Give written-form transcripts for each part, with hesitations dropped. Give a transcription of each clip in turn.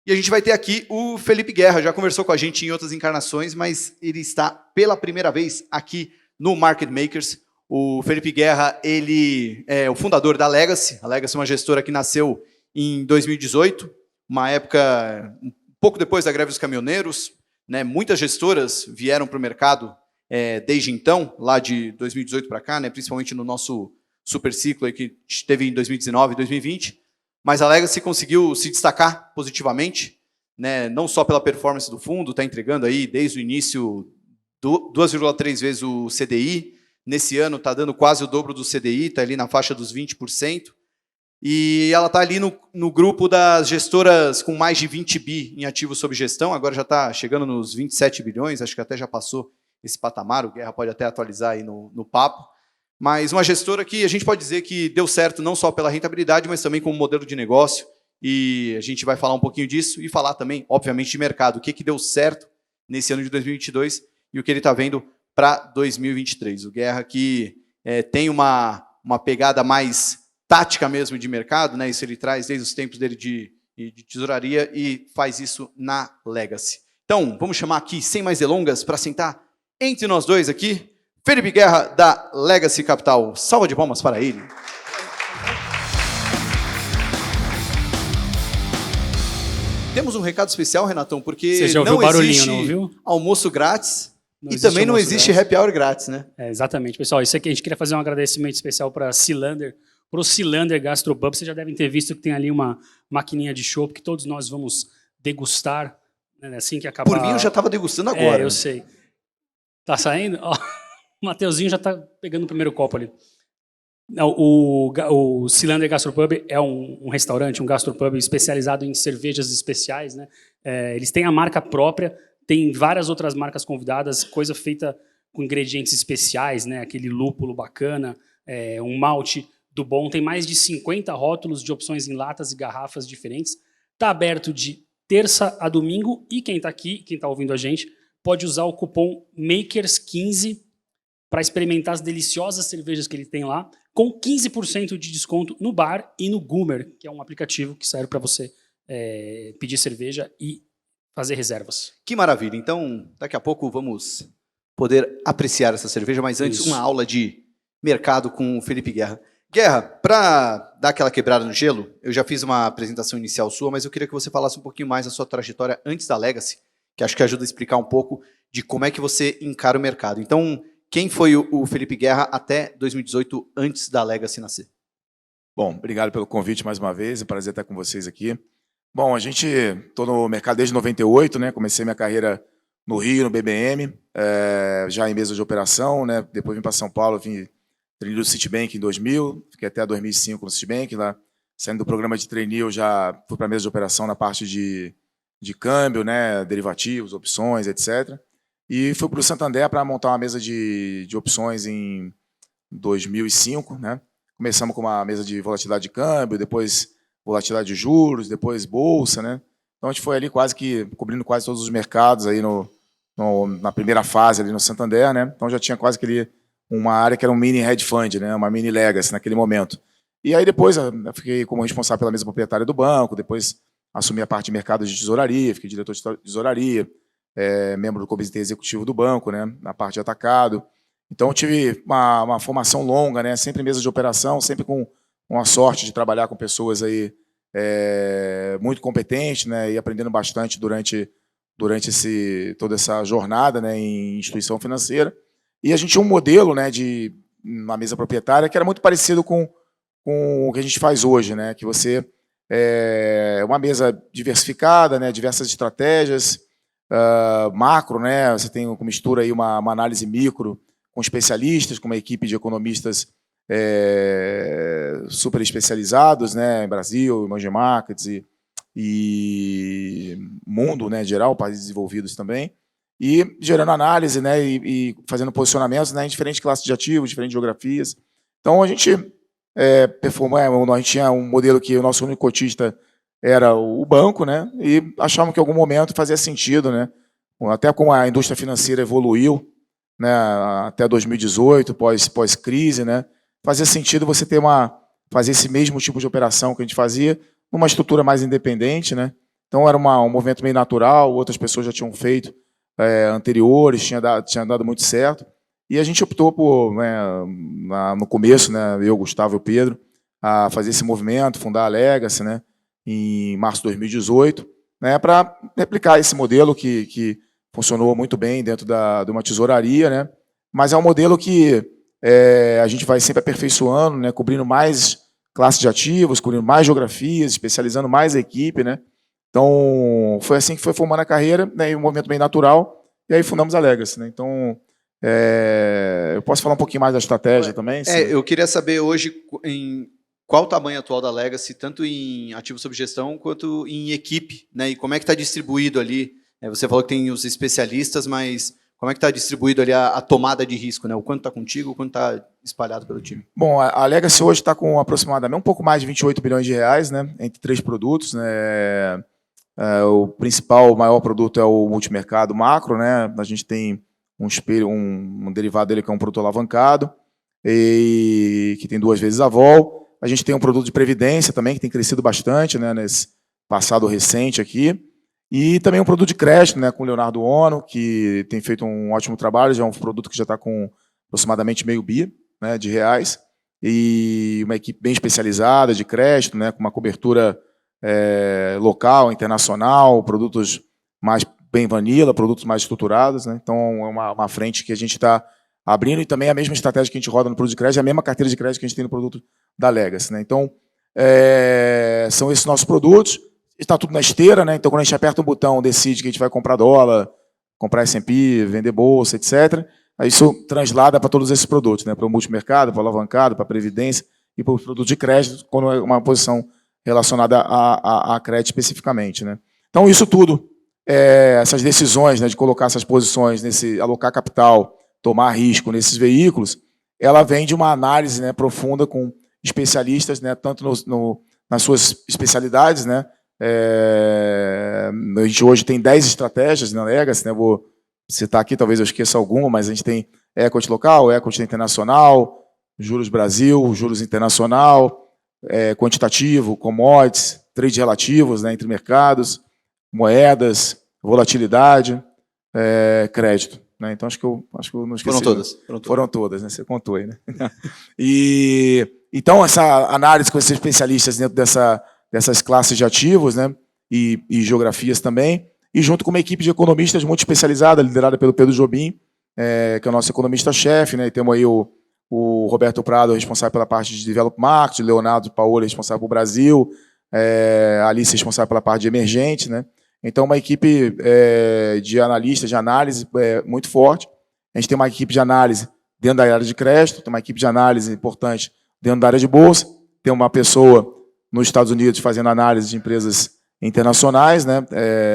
E a gente vai ter aqui o Felipe Guerra, já conversou com a gente em outras encarnações, mas ele está pela primeira vez aqui no Market Makers. O Felipe Guerra, ele é o fundador da Legacy. A Legacy é uma gestora que nasceu em 2018, uma época um pouco depois da greve dos caminhoneiros, né? Muitas gestoras vieram para o mercado desde então, lá de 2018 para cá, né? Principalmente no nosso super ciclo aí que teve em 2019 e 2020. Mas a Legacy conseguiu se destacar positivamente, né? Não só pela performance do fundo, está entregando aí desde o início 2,3 vezes o CDI. Nesse ano está dando quase o dobro do CDI, está ali na faixa dos 20%. E ela está ali no grupo das gestoras com mais de 20 bi em ativos sob gestão, agora já está chegando nos 27 bilhões, acho que até já passou esse patamar, o Guerra pode até atualizar aí no papo. Mas uma gestora que a gente pode dizer que deu certo não só pela rentabilidade, mas também como modelo de negócio. E a gente vai falar um pouquinho disso e falar também, obviamente, de mercado. O que deu certo nesse ano de 2022 e o que ele está vendo para 2023. O Guerra que tem uma pegada mais tática mesmo de mercado, né? Isso ele traz desde os tempos dele de tesouraria e faz isso na Legacy. Então, vamos chamar aqui, sem mais delongas, para sentar entre nós dois aqui, Felipe Guerra, da Legacy Capital. Salva de palmas para ele. Temos um recado especial, Renatão, porque você já ouviu não o barulhinho, existe não ouviu? Almoço grátis e também não existe happy hour grátis, né? Exatamente. Pessoal, isso aqui a gente queria fazer um agradecimento especial para a Cilander, para o Cilander Gastropub. Vocês já devem ter visto que tem ali uma maquininha de chopp que todos nós vamos degustar, né, assim que acabar. Por mim, eu já estava degustando agora. Eu sei. Tá saindo? Ó, o Mateuzinho já está pegando o primeiro copo ali. O Cilander Gastropub é um restaurante, um gastropub especializado em cervejas especiais, né? Eles têm a marca própria, tem várias outras marcas convidadas, coisa feita com ingredientes especiais, né? Aquele lúpulo bacana, um malte do bom. Tem mais de 50 rótulos de opções em latas e garrafas diferentes. Está aberto de terça a domingo e quem está aqui, quem está ouvindo a gente, pode usar o cupom MAKERS15 para experimentar as deliciosas cervejas que ele tem lá, com 15% de desconto no bar e no Goomer, que é um aplicativo que serve para você pedir cerveja e fazer reservas. Que maravilha. Então, daqui a pouco vamos poder apreciar essa cerveja, mas antes uma aula de mercado com o Felipe Guerra. Guerra, para dar aquela quebrada no gelo, eu já fiz uma apresentação inicial sua, mas eu queria que você falasse um pouquinho mais da sua trajetória antes da Legacy, que acho que ajuda a explicar um pouco de como é que você encara o mercado. Então, quem foi o Felipe Guerra até 2018, antes da Legacy nascer? Bom, obrigado pelo convite mais uma vez, é um prazer estar com vocês aqui. Bom, estou no mercado desde 98, né? Comecei minha carreira no Rio, no BBM, já em mesa de operação, né? Depois vim para São Paulo, vim trainee do Citibank em 2000, fiquei até 2005 no Citibank, lá saindo do programa de trainee eu já fui para a mesa de operação na parte de câmbio, né? Derivativos, opções, etc. E fui para o Santander para montar uma mesa de opções em 2005, né? Começamos com uma mesa de volatilidade de câmbio, depois volatilidade de juros, depois bolsa, né? Então a gente foi ali quase que cobrindo quase todos os mercados aí na primeira fase ali no Santander, né? Então já tinha quase que uma área que era um mini hedge fund, né? Uma mini legacy naquele momento. E aí depois eu fiquei como responsável pela mesa proprietária do banco, depois assumi a parte de mercado de tesouraria, fiquei diretor de tesouraria, membro do comitê executivo do banco, né? Na parte de atacado. Então eu tive uma formação longa, né? Sempre em mesa de operação, sempre com uma sorte de trabalhar com pessoas aí muito competentes, né? E aprendendo bastante durante toda essa jornada, né? Em instituição financeira. E a gente tinha um modelo, né? De uma mesa proprietária que era muito parecido com o que a gente faz hoje, né? Que você uma mesa diversificada, né? Diversas estratégias, macro, né? Você tem como mistura aí uma análise micro com especialistas, com uma equipe de economistas super especializados, né, em Brasil, emerging markets e mundo, né, em geral, países desenvolvidos também, e gerando análise, né, e fazendo posicionamentos, né, em diferentes classes de ativos, diferentes geografias. Então a gente a gente tinha um modelo que o nosso único cotista era o banco, né, e achávamos que em algum momento fazia sentido, né, até como a indústria financeira evoluiu, né, até 2018, pós-crise, né, fazia sentido você fazer esse mesmo tipo de operação que a gente fazia, numa estrutura mais independente, né? Então era um movimento meio natural, outras pessoas já tinham feito anteriores, tinha dado muito certo. E a gente optou por, no começo, né, eu, Gustavo e o Pedro, a fazer esse movimento, fundar a Legacy, né, em março de 2018, né, para replicar esse modelo que funcionou muito bem dentro de uma tesouraria, né, mas é um modelo que a gente vai sempre aperfeiçoando, né, cobrindo mais classes de ativos, cobrindo mais geografias, especializando mais a equipe, né. Então, foi assim que foi formando a carreira, né, um movimento bem natural, e aí fundamos a Legacy, né. Então, eu posso falar um pouquinho mais da estratégia também? Eu queria saber hoje em qual o tamanho atual da Legacy, tanto em ativos sob gestão quanto em equipe, né? E como é que está distribuído ali? Você falou que tem os especialistas, mas como é que está distribuído ali a tomada de risco, né? O quanto está contigo, o quanto está espalhado pelo time? Bom, a Legacy hoje está com aproximadamente um pouco mais de 28 bilhões de reais, né? Entre 3 produtos, né? O principal, o maior produto é o multimercado macro, né? A gente tem um derivado dele que é um produto alavancado, e que tem 2 vezes a vol. A gente tem um produto de previdência também, que tem crescido bastante, né, nesse passado recente aqui. E também um produto de crédito, né, com o Leonardo Ono, que tem feito um ótimo trabalho, já é um produto que já está com aproximadamente meio bi, né, de reais. E uma equipe bem especializada de crédito, né, com uma cobertura local, internacional, produtos mais bem vanilla, produtos mais estruturados, né? Então é uma frente que a gente está abrindo, e também a mesma estratégia que a gente roda no produto de crédito, é a mesma carteira de crédito que a gente tem no produto da Legacy, né? Então são esses nossos produtos, está tudo na esteira, né? Então quando a gente aperta um botão, decide que a gente vai comprar dólar, comprar S&P, vender bolsa, etc., aí isso translada para todos esses produtos, né? Para o multimercado, para o alavancado, para a previdência e para o produto de crédito, quando é uma posição relacionada a crédito especificamente, né? Então isso tudo, essas decisões, né, de colocar essas posições, alocar capital, tomar risco nesses veículos, ela vem de uma análise, né, profunda com especialistas, né, tanto nas suas especialidades, né. A gente hoje tem 10 estratégias na Legacy, né, vou citar aqui, talvez eu esqueça alguma, mas a gente tem equity local, equity internacional, juros Brasil, juros internacional, quantitativo, commodities, trade relativos, né, entre mercados, moedas, volatilidade, crédito, né? Então acho que eu não esqueci. Foram todas, né? Você contou aí, né? E então essa análise com esses especialistas dentro dessas classes de ativos, né? E geografias também, e junto com uma equipe de economistas muito especializada, liderada pelo Pedro Jobim, que é o nosso economista-chefe, né? E temos aí o Roberto Prado, responsável pela parte de Development Market, Leonardo Paola, responsável pelo Brasil, a Alice, responsável pela parte de emergente, né? Então, uma equipe de analistas, de análise muito forte. A gente tem uma equipe de análise dentro da área de crédito, tem uma equipe de análise importante dentro da área de bolsa, tem uma pessoa nos Estados Unidos fazendo análise de empresas internacionais, né?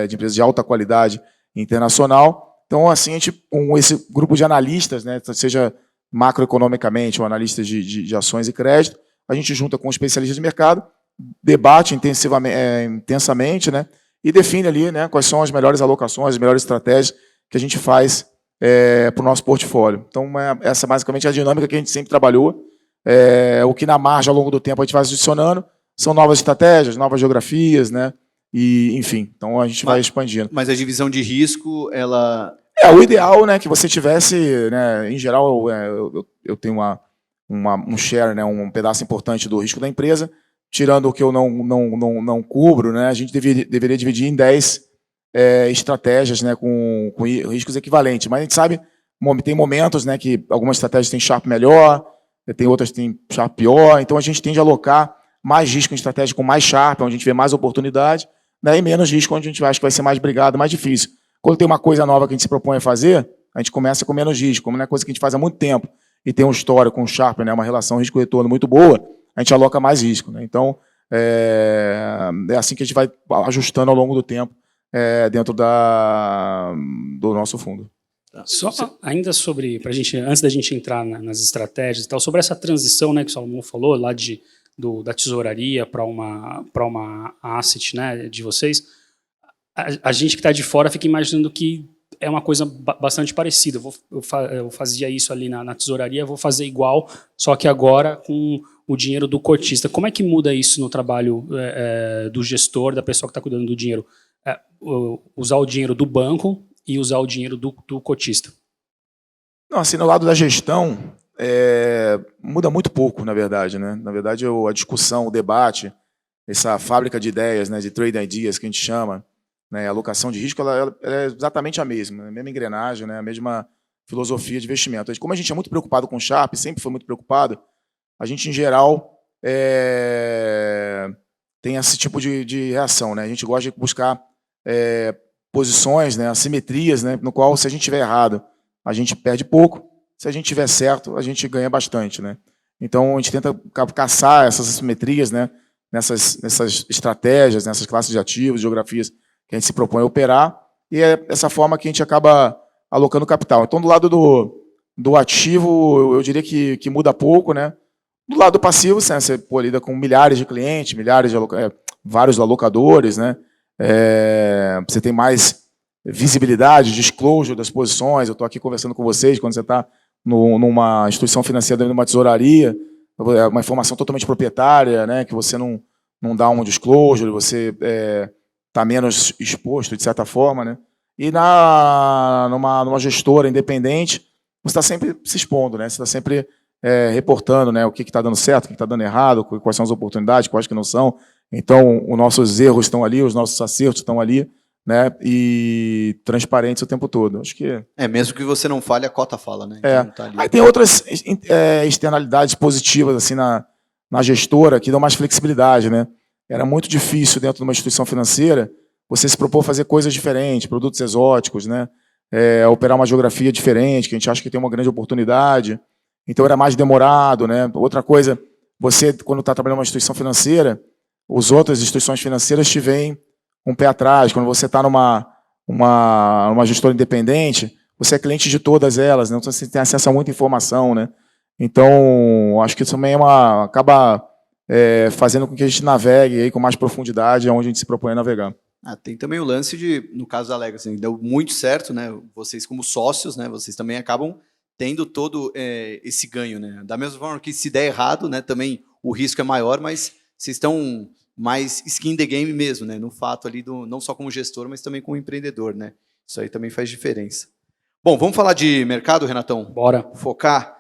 De empresas de alta qualidade internacional. Então, assim, com esse grupo de analistas, né? Seja macroeconomicamente ou analistas de ações e crédito, a gente junta com especialistas de mercado, debate intensamente, né? E define ali, né, quais são as melhores alocações, as melhores estratégias que a gente faz para o nosso portfólio. Então, essa basicamente é a dinâmica que a gente sempre trabalhou. O que na margem, ao longo do tempo, a gente vai adicionando são novas estratégias, novas geografias, né? E, enfim, então a gente vai expandindo. Mas a divisão de risco, ela... o ideal, né, que você tivesse, né, em geral, eu tenho um share, né, um pedaço importante do risco da empresa, tirando o que eu não cubro, né, a gente deveria dividir em 10 estratégias, né, com riscos equivalentes. Mas a gente sabe, tem momentos, né, que algumas estratégias têm Sharpe melhor, tem outras que têm Sharpe pior, então a gente tende a alocar mais risco em estratégia com mais Sharpe, onde a gente vê mais oportunidade, né, e menos risco onde a gente acha que vai ser mais brigado, mais difícil. Quando tem uma coisa nova que a gente se propõe a fazer, a gente começa com menos risco. Como não é coisa que a gente faz há muito tempo e tem um histórico com o Sharpe, né, uma relação risco-retorno muito boa, a gente aloca mais risco, né? Então, é assim que a gente vai ajustando ao longo do tempo dentro do nosso fundo. Só ainda sobre, antes da gente entrar nas estratégias e tal, sobre essa transição, né, que o Salomão falou, lá da tesouraria para uma asset, né, de vocês, a gente que está de fora fica imaginando que é uma coisa bastante parecida. Eu fazia isso ali na tesouraria, vou fazer igual, só que agora com o dinheiro do cotista. Como é que muda isso no trabalho do gestor, da pessoa que está cuidando do dinheiro? Usar o dinheiro do banco e usar o dinheiro do cotista. Não, assim, no lado da gestão, muda muito pouco, na verdade, né? Na verdade, a discussão, o debate, essa fábrica de ideias, né, de trade ideas que a gente chama, né, a alocação de risco, ela é exatamente a mesma engrenagem, né, a mesma filosofia de investimento. Como a gente é muito preocupado com o Sharpe, sempre foi muito preocupado, a gente, em geral, tem esse tipo de reação, né? A gente gosta de buscar posições, né, assimetrias, né, no qual, se a gente estiver errado, a gente perde pouco, se a gente estiver certo, a gente ganha bastante, né? Então, a gente tenta caçar essas assimetrias, né, nessas estratégias, nessas classes de ativos, geografias que a gente se propõe a operar, e é dessa forma que a gente acaba alocando capital. Então, do lado do ativo, eu diria que muda pouco, né? Do lado passivo, você lida com milhares de clientes, vários alocadores, né? Você tem mais visibilidade, disclosure das posições. Eu estou aqui conversando com vocês, quando você está numa instituição financeira, numa tesouraria, uma informação totalmente proprietária, né? Que você não dá um disclosure, você está menos exposto, de certa forma, né? E numa gestora independente, você está sempre se expondo, né? Você está sempre reportando, né, o que está dando certo, o que está dando errado, quais são as oportunidades, quais que não são. Então, os nossos erros estão ali, os nossos acertos estão ali, né, e transparentes o tempo todo. Acho que mesmo que você não fale, a cota fala, né? Então, tá ali. Aí tem outras externalidades positivas assim na gestora que dão mais flexibilidade, né? Era muito difícil dentro de uma instituição financeira você se propor fazer coisas diferentes, produtos exóticos, né? Operar uma geografia diferente, que a gente acha que tem uma grande oportunidade. Então era mais demorado, né? Outra coisa, você, quando está trabalhando numa instituição financeira, as outras instituições financeiras te veem um pé atrás. Quando você está numa gestora independente, você é cliente de todas elas, né? Então você tem acesso a muita informação, né? Então, acho que isso também acaba fazendo com que a gente navegue aí com mais profundidade aonde a gente se propõe a navegar. Tem também o lance de, no caso da Legacy, deu muito certo, né? Vocês como sócios, né? Vocês também acabam tendo todo esse ganho, né? Da mesma forma que se der errado, né? Também o risco é maior, mas vocês estão mais skin in the game mesmo, né? No fato ali não só como gestor, mas também como empreendedor, né? Isso aí também faz diferença. Bom, vamos falar de mercado, Renatão? Bora. Focar.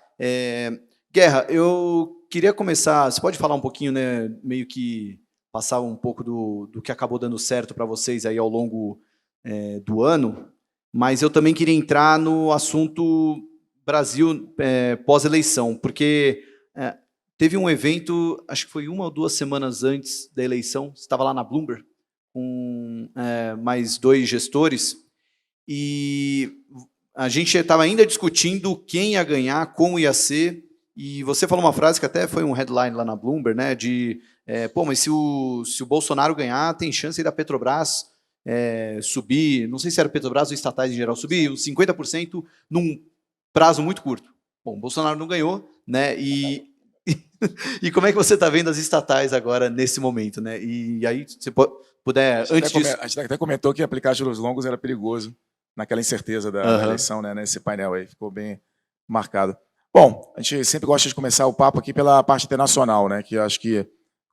Guerra, eu queria começar. Você pode falar um pouquinho, né? Meio que passar um pouco do que acabou dando certo para vocês aí ao longo do ano, mas eu também queria entrar no assunto Brasil pós-eleição, porque teve um evento, acho que foi 1 ou 2 semanas antes da eleição, você estava lá na Bloomberg, com mais 2 gestores, e a gente estava ainda discutindo quem ia ganhar, como ia ser, e você falou uma frase que até foi um headline lá na Bloomberg, né, mas se o Bolsonaro ganhar, tem chance aí da Petrobras subir, não sei se era Petrobras ou estatais em geral, subir uns 50% num prazo muito curto. Bom, o Bolsonaro não ganhou, né? E como é que você está vendo as estatais agora nesse momento, né? E aí, se puder, antes disso... A gente até comentou que aplicar juros longos era perigoso naquela incerteza da eleição, né? Nesse painel aí, ficou bem marcado. Bom, a gente sempre gosta de começar o papo aqui pela parte internacional, né? Que eu acho que o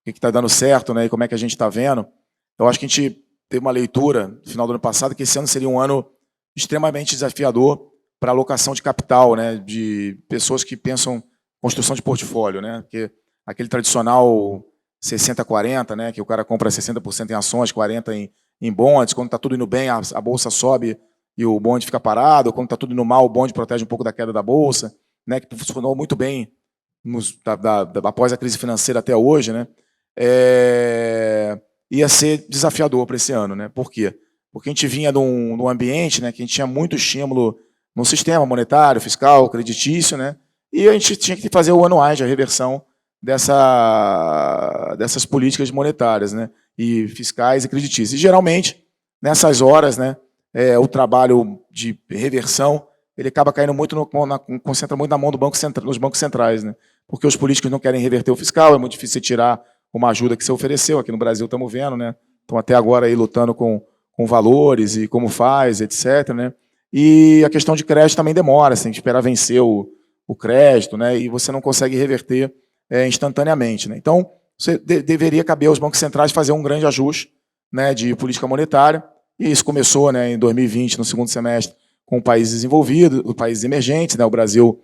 que está dando certo, né? E como é que a gente está vendo. Eu acho que a gente teve uma leitura no final do ano passado que esse ano seria um ano extremamente desafiador para alocação de capital, né, de pessoas que pensam construção de portfólio, né, porque aquele tradicional 60-40, né, que o cara compra 60% em ações, 40% em bonds, quando está tudo indo bem, a bolsa sobe e o bonde fica parado, quando está tudo indo mal, o bonde protege um pouco da queda da bolsa, né, que funcionou muito bem após a crise financeira até hoje, né, ia ser desafiador para esse ano, né, por quê? Porque a gente vinha de um ambiente, né, que a gente tinha muito estímulo no sistema monetário, fiscal, creditício, né? E a gente tinha que fazer o anuais, a reversão dessas políticas monetárias, né? E fiscais e creditícias. E, geralmente, nessas horas, né, o trabalho de reversão ele acaba caindo muito, concentra muito na mão dos bancos centrais, né? Porque os políticos não querem reverter o fiscal, é muito difícil você tirar uma ajuda que você ofereceu. Aqui no Brasil estamos vendo, né? Estão até agora aí lutando com valores e como faz, etc., né? E a questão de crédito também demora, você tem que esperar vencer o crédito, né? E você não consegue reverter instantaneamente, né? Então, deveria caber aos bancos centrais fazer um grande ajuste, né, de política monetária, e isso começou, né, em 2020, no segundo semestre, com países desenvolvidos, os países emergentes, né, o Brasil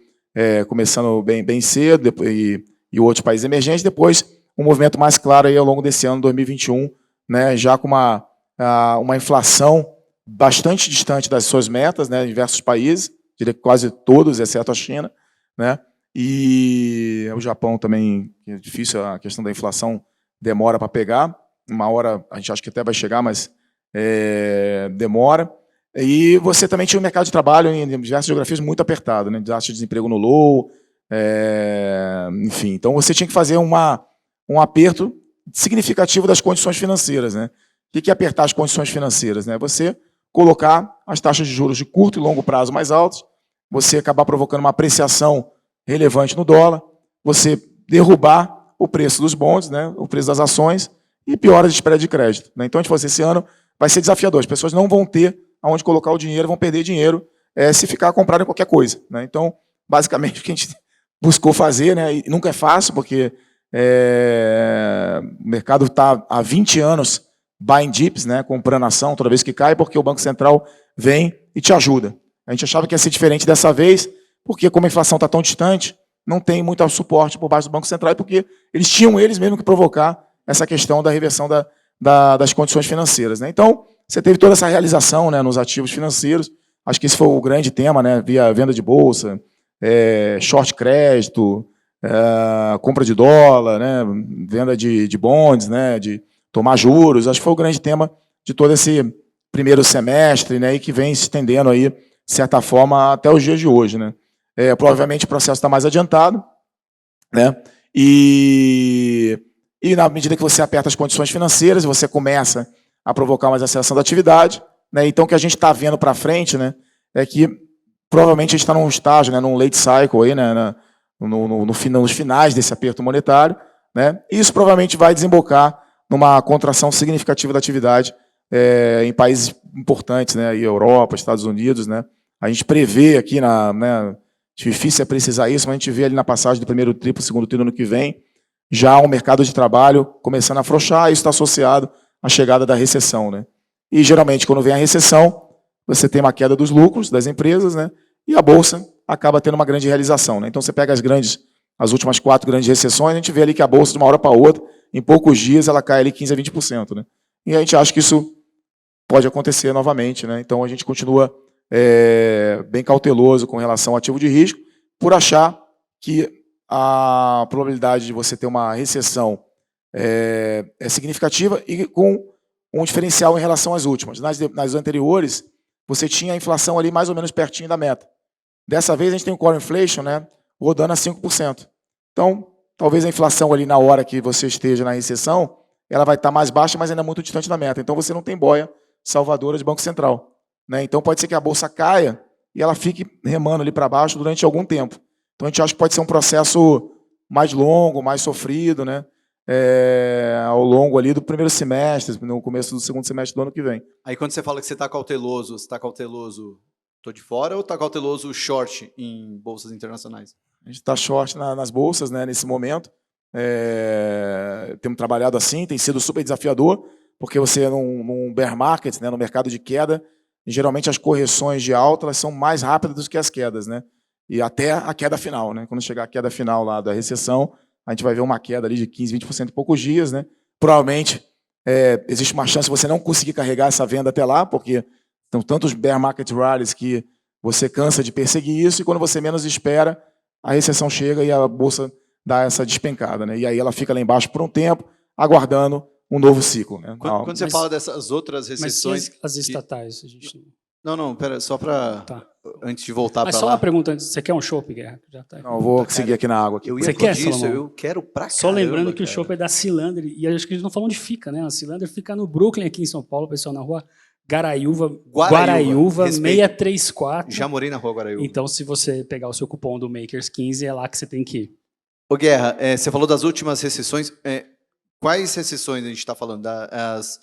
começando bem cedo, depois, e outros países emergentes, depois um movimento mais claro aí ao longo desse ano, 2021, né, já com uma inflação bastante distante das suas metas, né, em diversos países, diria que quase todos, exceto a China, né, e o Japão também, que é difícil, a questão da inflação demora para pegar, uma hora a gente acha que até vai chegar, mas demora. E você também tinha um mercado de trabalho em diversas geografias muito apertado, né, taxa de desemprego no low, enfim. Então você tinha que fazer um aperto significativo das condições financeiras, né? O que é apertar as condições financeiras, né? Você colocar as taxas de juros de curto e longo prazo mais altas, você acabar provocando uma apreciação relevante no dólar, você derrubar o preço dos bonds, né, o preço das ações, e piora de spread de crédito, né? Então, a gente falou assim, esse ano vai ser desafiador, as pessoas não vão ter aonde colocar o dinheiro, vão perder dinheiro se ficar comprando qualquer coisa, né? Então, basicamente, o que a gente buscou fazer, né, e nunca é fácil, porque o mercado está há 20 anos buying dips, né, comprando ação toda vez que cai, porque o Banco Central vem e te ajuda. A gente achava que ia ser diferente dessa vez, porque como a inflação está tão distante, não tem muito suporte por baixo do Banco Central, porque eles mesmos que provocar essa questão da reversão das condições financeiras, né? Então, você teve toda essa realização, né, nos ativos financeiros, acho que esse foi o grande tema, né, via venda de bolsa, short crédito, compra de dólar, né, venda de bonds, né, de tomar juros, acho que foi o grande tema de todo esse primeiro semestre, né, e que vem se estendendo aí, de certa forma, até os dias de hoje, né. Provavelmente o processo está mais adiantado, né, e na medida que você aperta as condições financeiras, você começa a provocar uma aceleração da atividade, né, então o que a gente está vendo para frente, né, é que provavelmente a gente está num estágio, né, num late cycle, aí, né, nos finais desse aperto monetário, né, e isso provavelmente vai desembocar numa contração significativa da atividade em países importantes, né, aí Europa, Estados Unidos, né. A gente prevê aqui, né, difícil é precisar isso, mas a gente vê ali na passagem do primeiro tri para o segundo tri do ano que vem, já um mercado de trabalho começando a afrouxar, e isso está associado à chegada da recessão, né. E geralmente quando vem a recessão, você tem uma queda dos lucros das empresas, né, e a Bolsa acaba tendo uma grande realização, né. Então você pega as últimas 4 grandes recessões, a gente vê ali que a Bolsa, de uma hora para outra, em poucos dias, ela cai ali 15% a 20%. Né? E a gente acha que isso pode acontecer novamente. Né? Então, a gente continua bem cauteloso com relação ao ativo de risco, por achar que a probabilidade de você ter uma recessão é significativa e com um diferencial em relação às últimas. Nas anteriores, você tinha a inflação ali mais ou menos pertinho da meta. Dessa vez, a gente tem o core inflation, né, rodando a 5%. Então, talvez a inflação ali na hora que você esteja na recessão, ela vai estar mais baixa, mas ainda muito distante da meta. Então, você não tem boia salvadora de Banco Central. Né? Então, pode ser que a Bolsa caia e ela fique remando ali para baixo durante algum tempo. Então, a gente acha que pode ser um processo mais longo, mais sofrido, né? Ao longo ali do primeiro semestre, no começo do segundo semestre do ano que vem. Aí, quando você fala que você está cauteloso, tô de fora ou está cauteloso short em bolsas internacionais? A gente está short nas bolsas, né, nesse momento. Temos trabalhado assim, tem sido super desafiador, porque você, num bear market, né, no mercado de queda, geralmente as correções de alta elas são mais rápidas do que as quedas, né? E até a queda final. Né? Quando chegar a queda final lá da recessão, a gente vai ver uma queda ali de 15%, 20% em poucos dias. Né? Provavelmente existe uma chance de você não conseguir carregar essa venda até lá, porque são tantos bear market rallies que você cansa de perseguir isso, e quando você menos espera, a recessão chega e a Bolsa dá essa despencada. Né? E aí ela fica lá embaixo por um tempo, aguardando um novo ciclo. Né? Quando você fala dessas outras recessões... Mas as estatais? A gente... Não, pera, só para... Tá. Antes de voltar para lá... Mas só uma pergunta antes. Você quer um chopp, Guerra? Já tá. Não, eu vou seguir aqui na água. Aqui. Você quer, Salomão? Eu quero pra caramba. Só lembrando que o chopp é da Cilander, e acho que a gente não falou onde fica, né? A Cilander fica no Brooklyn, aqui em São Paulo, pessoal, na rua Guaraiúva 634. Já morei na rua Guaraiúva. Então, se você pegar o seu cupom do Makers 15, é lá que você tem que ir. Ô, Guerra, você falou das últimas recessões. Quais recessões a gente está falando? As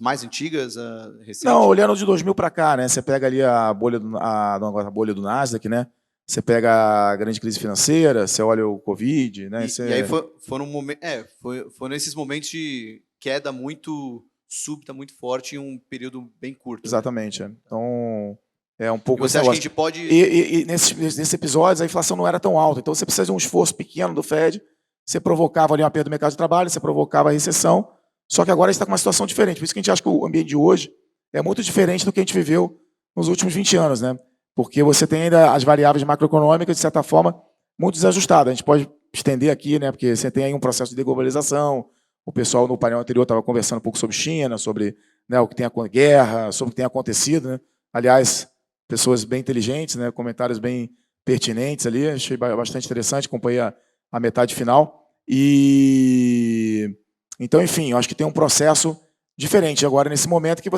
mais antigas, recentes? Não, olhando de 2000 para cá, né? Você pega ali a bolha do Nasdaq, né? Você pega a grande crise financeira, você olha o Covid, né? E aí foram esses momentos de queda muito súbita, muito forte em um período bem curto. Exatamente. Né? Então, é um E pouco você acha que a gente pode... E nesses episódios, a inflação não era tão alta. Então, você precisa de um esforço pequeno do Fed. Você provocava ali uma perda do mercado de trabalho, você provocava a recessão. Só que agora a gente está com uma situação diferente. Por isso que a gente acha que o ambiente de hoje é muito diferente do que a gente viveu nos últimos 20 anos, né? Porque você tem ainda as variáveis macroeconômicas, de certa forma, muito desajustadas. A gente pode estender aqui, né? Porque você tem aí um processo de deglobalização. O pessoal no painel anterior estava conversando um pouco sobre China, sobre, né, o que tem a guerra, sobre o que tem acontecido, né? Aliás, pessoas bem inteligentes, né? Comentários bem pertinentes ali. Achei bastante interessante, acompanhei a metade final. E então, enfim, eu acho que tem um processo diferente agora nesse momento que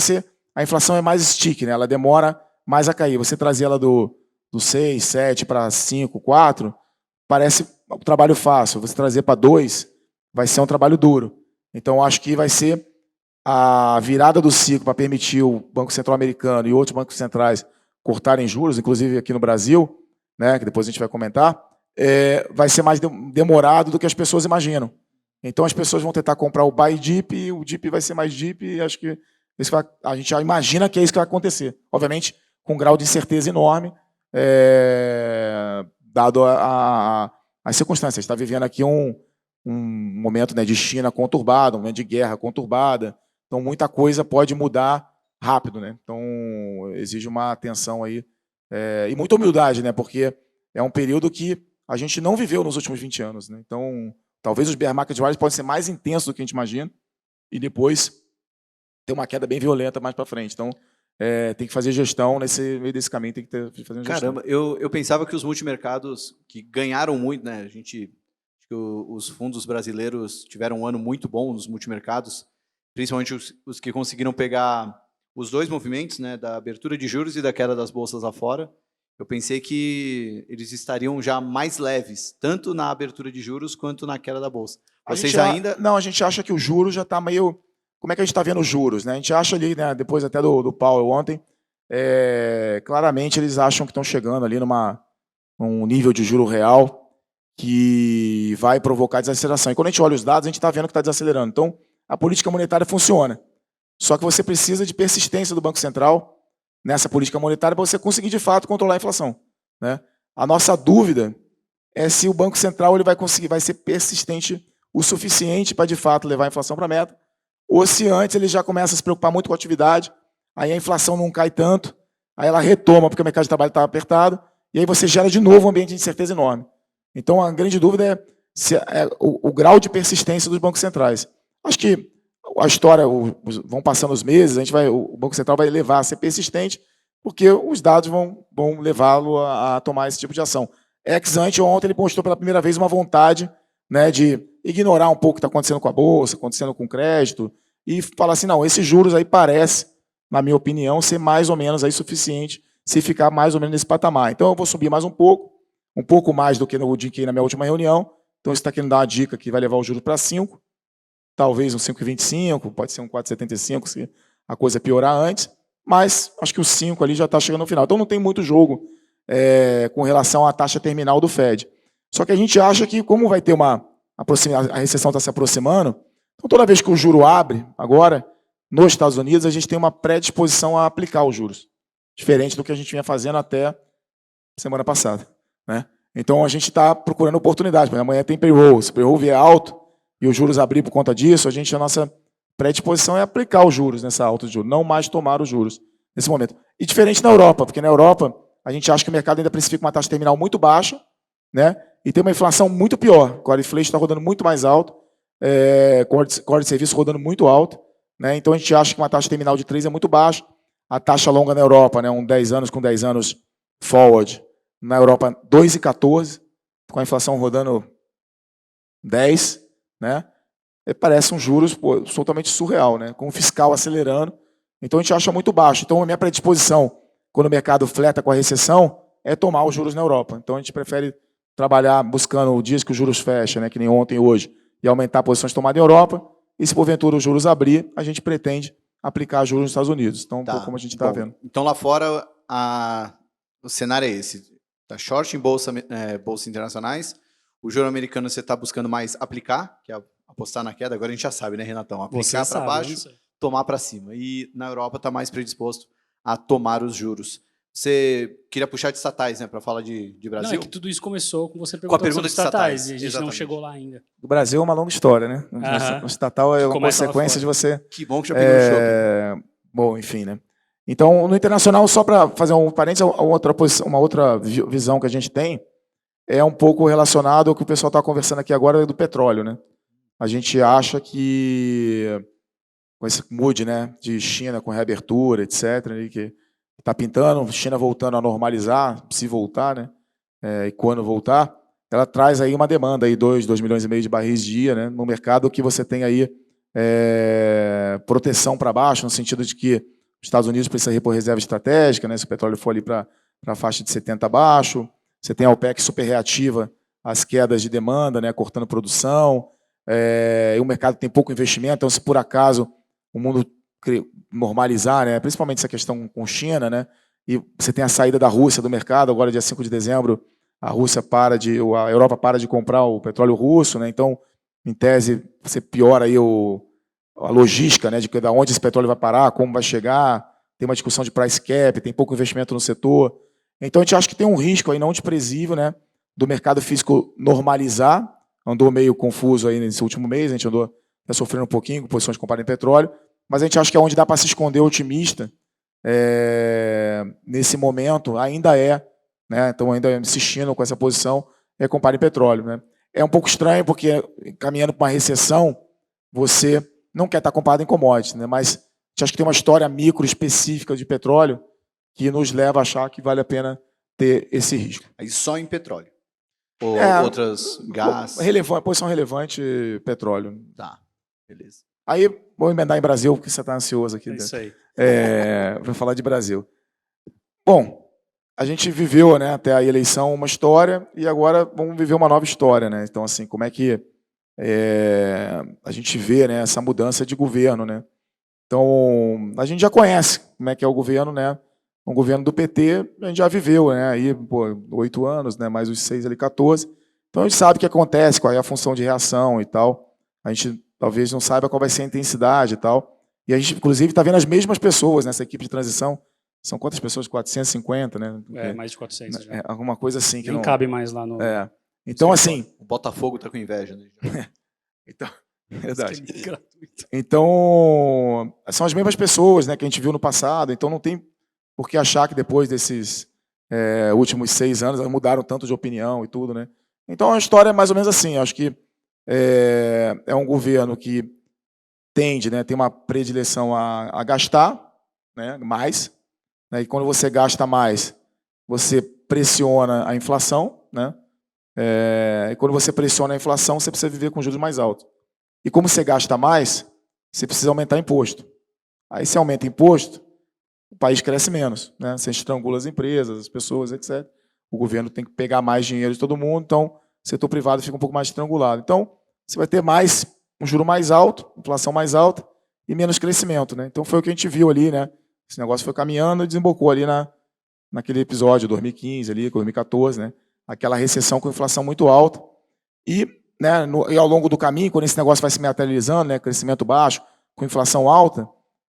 a inflação é mais sticky, né? Ela demora mais a cair. Você trazer ela do 6, 7 para 5, 4, parece um trabalho fácil. Você trazer para 2 vai ser um trabalho duro. Então, acho que vai ser a virada do ciclo para permitir o Banco Central americano e outros bancos centrais cortarem juros, inclusive aqui no Brasil, né, que depois a gente vai comentar, vai ser mais demorado do que as pessoas imaginam. Então, as pessoas vão tentar comprar o buy dip, e o dip vai ser mais dip, e acho que a gente já imagina que é isso que vai acontecer. Obviamente, com um grau de incerteza enorme, dado as circunstâncias. A gente está vivendo aqui um momento, né, de China conturbado, um momento de guerra conturbada. Então, muita coisa pode mudar rápido, né? Então, exige uma atenção aí e muita humildade, né? Porque é um período que a gente não viveu nos últimos 20 anos, né? Então, talvez os bear market rallies podem ser mais intensos do que a gente imagina e depois ter uma queda bem violenta mais para frente. Então, tem que fazer gestão nesse meio desse caminho, tem que fazer gestão. Caramba, eu pensava que os multimercados que ganharam muito, né? Os fundos brasileiros tiveram um ano muito bom nos multimercados, principalmente os que conseguiram pegar os dois movimentos, né, da abertura de juros e da queda das bolsas lá fora. Eu pensei que eles estariam já mais leves, tanto na abertura de juros quanto na queda da bolsa. Vocês ainda... Não, a gente acha que o juros já está meio... Como é que a gente está vendo os juros, né? A gente acha ali, né, depois até do Powell ontem, claramente eles acham que estão chegando ali num nível de juro real que vai provocar desaceleração. E quando a gente olha os dados, a gente está vendo que está desacelerando. Então, a política monetária funciona. Só que você precisa de persistência do Banco Central nessa política monetária para você conseguir, de fato, controlar a inflação, né? A nossa dúvida é se o Banco Central ele vai ser persistente o suficiente para, de fato, levar a inflação para a meta, ou se antes ele já começa a se preocupar muito com a atividade, aí a inflação não cai tanto, aí ela retoma porque o mercado de trabalho está apertado, e aí você gera de novo um ambiente de incerteza enorme. Então, a grande dúvida é o grau de persistência dos bancos centrais. Acho que a história, vão passando os meses, o Banco Central vai levar a ser persistente, porque os dados vão levá-lo a tomar esse tipo de ação. Ex-ante, ontem, ele mostrou pela primeira vez uma vontade, né, de ignorar um pouco o que está acontecendo com a Bolsa, acontecendo com o crédito, e falar assim, não, esses juros aí parece, na minha opinião, ser mais ou menos aí suficiente se ficar mais ou menos nesse patamar. Então, eu vou subir mais um pouco mais do que eu indiquei na minha última reunião. Então, você está querendo dar uma dica que vai levar o juros para 5, talvez um 5,25, pode ser um 4,75 se a coisa piorar antes, mas acho que o 5 ali já está chegando no final. Então, não tem muito jogo com relação à taxa terminal do Fed. Só que a gente acha que, como vai ter a recessão está se aproximando, então toda vez que o juro abre, agora, nos Estados Unidos, a gente tem uma predisposição a aplicar os juros, diferente do que a gente vinha fazendo até semana passada, né? Então, a gente está procurando oportunidade. Porque amanhã tem payroll. Se o payroll vier alto e os juros abrir por conta disso, a nossa predisposição é aplicar os juros nessa alta de juros, não mais tomar os juros nesse momento. E diferente na Europa, porque na Europa a gente acha que o mercado ainda precifica uma taxa terminal muito baixa, né? E tem uma inflação muito pior. O core inflation está rodando muito mais alto, core de serviço rodando muito alto, né? Então, a gente acha que uma taxa terminal de 3 é muito baixa. A taxa longa na Europa, né, 10 anos com 10 anos forward, na Europa 2,14, com a inflação rodando 10, né? Parece um juros absolutamente surreal, né? Com o fiscal acelerando. Então, a gente acha muito baixo. Então, a minha predisposição, quando o mercado fleta com a recessão, é tomar os juros na Europa. Então, a gente prefere trabalhar buscando dias que os juros fecham, né, que nem ontem e hoje, e aumentar posições tomadas em Europa. E se porventura os juros abrir, a gente pretende aplicar juros nos Estados Unidos. Então, um pouco como a gente está vendo. Então, lá fora, o cenário é esse. Tá short em bolsas internacionais. O juro americano você está buscando mais aplicar, que é apostar na queda. Agora a gente já sabe, né, Renatão? Aplicar para baixo, tomar para cima. E na Europa está mais predisposto a tomar os juros. Você queria puxar de estatais, né, para falar de Brasil? Não, é que tudo isso começou com você com a perguntando pergunta sobre de estatais. e a gente Exatamente. não chegou lá ainda. O Brasil é uma longa história, né? O estatal é uma consequência de você... Que bom que já pegou o show. Bom, enfim, né? Então, no internacional, só para fazer um parênteses, uma outra visão que a gente tem é um pouco relacionado ao que o pessoal está conversando aqui agora do petróleo, né? A gente acha que com esse mood, né, de China com reabertura, etc., que está pintando, China voltando a normalizar, se voltar, né? E quando voltar, ela traz aí uma demanda aí 2 milhões e meio de barris dia, né? No mercado que você tem aí proteção para baixo, no sentido de que os Estados Unidos precisam repor reserva estratégica, né? Se o petróleo for ali para a faixa de 70 abaixo, você tem a OPEC super reativa às quedas de demanda, né? Cortando produção, e o mercado tem pouco investimento, então se por acaso o mundo normalizar, né? Principalmente essa questão com China, né? E você tem a saída da Rússia do mercado, agora dia 5 de dezembro, a Europa para de comprar o petróleo russo, né? Então, em tese, você piora aí a logística, né, de onde esse petróleo vai parar, como vai chegar, tem uma discussão de price cap, tem pouco investimento no setor. Então, a gente acha que tem um risco aí não desprezível, né, do mercado físico normalizar, andou meio confuso aí nesse último mês, a gente andou sofrendo um pouquinho com posições de comprar em petróleo, mas a gente acha que é onde dá para se esconder otimista nesse momento, ainda né, então ainda insistindo com essa posição, comprar em petróleo. Né. É um pouco estranho, porque caminhando para uma recessão, você não quer estar comprado em commodities, né? Mas a gente acha que tem uma história micro específica de petróleo que nos leva a achar que vale a pena ter esse risco. Aí só em petróleo? Ou outras gás? Posição relevante, petróleo. Tá, beleza. Aí, vou emendar em Brasil, porque você está ansioso aqui. É isso aí. Para falar de Brasil. Bom, a gente viveu, né, até a eleição uma história e agora vamos viver uma nova história. Né? Então, assim, como é que a gente vê, né, essa mudança de governo, né? Então, a gente já conhece como é que é o governo, né? Um governo do PT, a gente já viveu, né? Aí, 8 anos, né? Mais os 6 ali, 14. Então, a gente sabe o que acontece, qual é a função de reação e tal. A gente talvez não saiba qual vai ser a intensidade e tal. E a gente, inclusive, está vendo as mesmas pessoas nessa equipe de transição. São quantas pessoas? 450, né? Mais de 400 já. Alguma coisa assim que nem não cabe mais lá no... Então, assim... O Botafogo está com inveja. Né? Então, verdade. Então, são as mesmas pessoas, né, que a gente viu no passado, então não tem por que achar que depois desses últimos 6 anos elas mudaram tanto de opinião e tudo. Né? Então, a história é mais ou menos assim. Acho que é um governo que tende, né, tem uma predileção a gastar, né, mais, né, e quando você gasta mais, você pressiona a inflação, né? E quando você pressiona a inflação, você precisa viver com juros mais altos. E como você gasta mais, você precisa aumentar imposto. Aí, se aumenta imposto, o país cresce menos. Né? Você estrangula as empresas, as pessoas, etc. O governo tem que pegar mais dinheiro de todo mundo, então o setor privado fica um pouco mais estrangulado. Então, você vai ter um juro mais alto, inflação mais alta e menos crescimento. Né? Então, foi o que a gente viu ali. Né? Esse negócio foi caminhando e desembocou ali naquele episódio, 2015, ali, 2014, né? Aquela recessão com inflação muito alta. E, né, e ao longo do caminho, quando esse negócio vai se materializando, né, crescimento baixo, com inflação alta,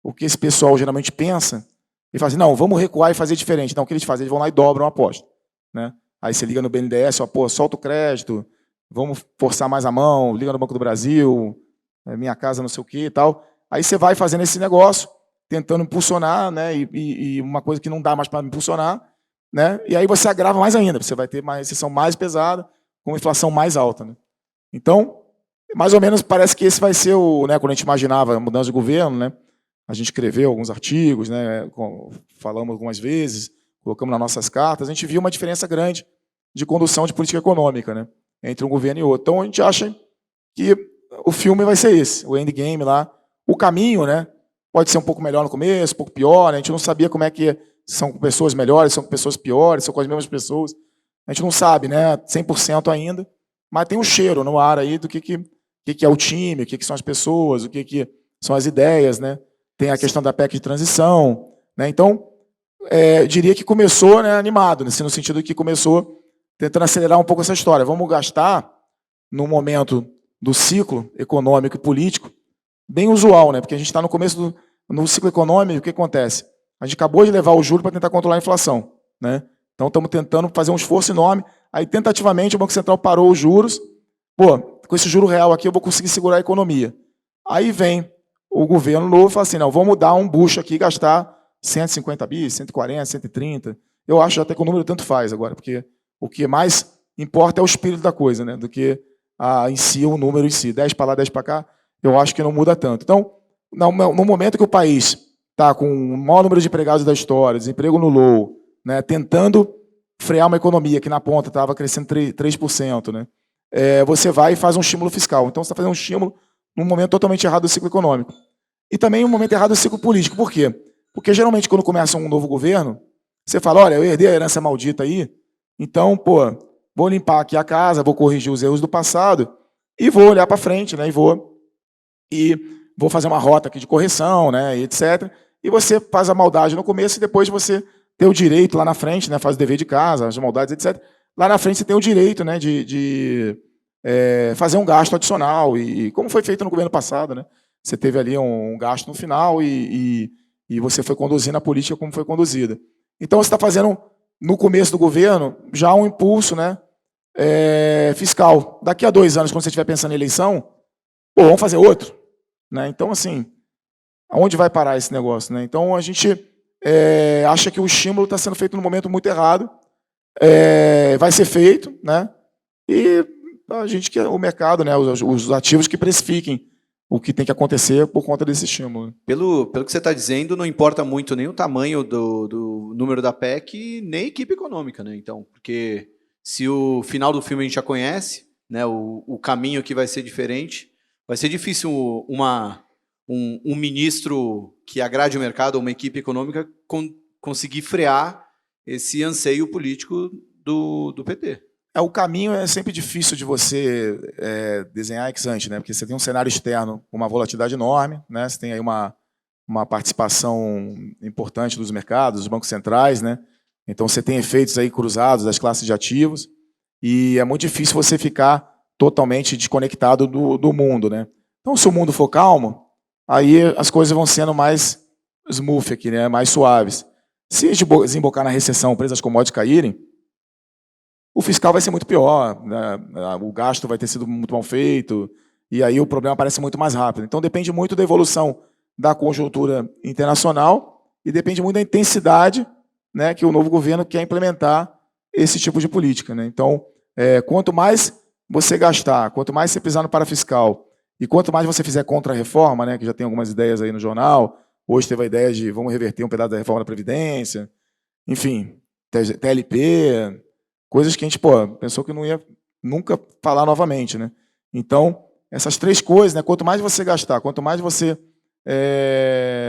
o que esse pessoal geralmente pensa, ele fala assim, não, vamos recuar e fazer diferente. Não, o que eles fazem? Eles vão lá e dobram a aposta. Né? Aí você liga no BNDES, solta o crédito, vamos forçar mais a mão, liga no Banco do Brasil, Minha Casa não sei o quê e tal. Aí você vai fazendo esse negócio, tentando impulsionar, né, e uma coisa que não dá mais para impulsionar, né? E aí você agrava mais ainda, você vai ter uma recessão mais pesada, com uma inflação mais alta. Né? Então, mais ou menos parece que esse vai ser né, quando a gente imaginava a mudança de governo, né? A gente escreveu alguns artigos, né, falamos algumas vezes, colocamos nas nossas cartas, a gente viu uma diferença grande de condução de política econômica, né, entre um governo e outro. Então a gente acha que o filme vai ser esse, o endgame lá. O caminho, né, pode ser um pouco melhor no começo, um pouco pior, né? A gente não sabia como é que são pessoas melhores, são pessoas piores, são com as mesmas pessoas. A gente não sabe, né, 100% ainda, mas tem um cheiro no ar aí do que é o time, o que são as pessoas, o que são as ideias, né? Tem a questão da PEC de transição, né? Então, eu diria que começou, né, animado, assim, no sentido que começou tentando acelerar um pouco essa história. Vamos gastar no momento do ciclo econômico e político bem usual, né? Porque a gente está no começo no ciclo econômico, o que acontece? A gente acabou de levar o juro para tentar controlar a inflação, né? Então estamos tentando fazer um esforço enorme. Aí, tentativamente, o Banco Central parou os juros. Pô, com esse juro real aqui eu vou conseguir segurar a economia. Aí vem o governo novo e fala assim, não, vamos dar um bucho aqui e gastar 150 bi, 140, 130. Eu acho até que o número tanto faz agora, porque o que mais importa é o espírito da coisa, né? Do que em si, o número em si. 10 para lá, 10 para cá, eu acho que não muda tanto. Então, no momento que o país está com o maior número de empregados da história, desemprego no low, né, tentando frear uma economia que na ponta estava crescendo 3%, né, você vai e faz um estímulo fiscal. Então, você está fazendo um estímulo num momento totalmente errado do ciclo econômico. E também um momento errado do ciclo político. Por quê? Porque, geralmente, quando começa um novo governo, você fala, olha, eu herdei a herança maldita aí, então, pô, vou limpar aqui a casa, vou corrigir os erros do passado e vou olhar para frente, né, e vou fazer uma rota aqui de correção, né, etc. E você faz a maldade no começo e depois você tem o direito lá na frente, né, faz o dever de casa, as maldades, etc. Lá na frente você tem o direito, né, de fazer um gasto adicional, e como foi feito no governo passado, né, você teve ali um gasto no final e você foi conduzindo a política como foi conduzida. Então você está fazendo, no começo do governo, já um impulso, né, fiscal. Daqui a 2 anos, quando você estiver pensando em eleição, pô, vamos fazer outro. Né? Então, assim, aonde vai parar esse negócio? Né? Então, a gente acha que o estímulo está sendo feito no momento muito errado, vai ser feito, né? E a gente quer o mercado, né? Os ativos que precifiquem o que tem que acontecer por conta desse estímulo. Pelo que você está dizendo, não importa muito nem o tamanho do número da PEC, nem a equipe econômica, né? Então, porque se o final do filme a gente já conhece, né? O caminho que vai ser diferente, vai ser difícil um ministro que agrade o mercado ou uma equipe econômica conseguir frear esse anseio político do PT. O caminho é sempre difícil de você desenhar ex ante, né? Porque você tem um cenário externo com uma volatilidade enorme, né? Você tem aí uma participação importante dos mercados, dos bancos centrais, né? Então você tem efeitos aí cruzados das classes de ativos e é muito difícil você ficar totalmente desconectado do mundo, né? Então, se o mundo for calmo, aí as coisas vão sendo mais smooth aqui, né? Mais suaves. Se desembocar na recessão, o preço das commodities caírem, o fiscal vai ser muito pior, né? O gasto vai ter sido muito mal feito, e aí o problema aparece muito mais rápido. Então, depende muito da evolução da conjuntura internacional e depende muito da intensidade, né, que o novo governo quer implementar esse tipo de política. Né? Então, quanto mais você gastar, quanto mais você pisar no parafiscal, e quanto mais você fizer contra-reforma, né, que já tem algumas ideias aí no jornal, hoje teve a ideia de vamos reverter um pedaço da reforma da Previdência, enfim, TLP, coisas que a gente pensou que não ia nunca falar novamente. Né? Então, essas 3 coisas, né, quanto mais você gastar, quanto mais você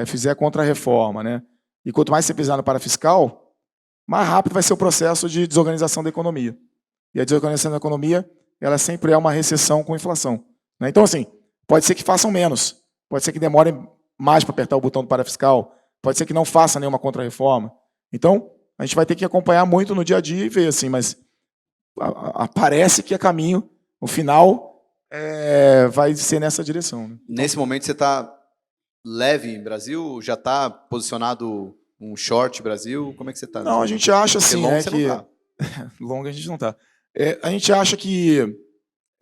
fizer contra-reforma, né, e quanto mais você pisar no parafiscal, mais rápido vai ser o processo de desorganização da economia. E a desorganização da economia, ela sempre é uma recessão com inflação. Né? Então, assim, pode ser que façam menos, pode ser que demorem mais para apertar o botão do parafiscal, pode ser que não faça nenhuma contra-reforma. Então, a gente vai ter que acompanhar muito no dia a dia e ver, assim, mas parece que é caminho, no final, vai ser nessa direção. Né? Nesse momento você está leve em Brasil? Já está posicionado um short Brasil? Como é que você está? Não, a gente acha assim, longo que... Não tá. Longo a gente não está. A gente acha que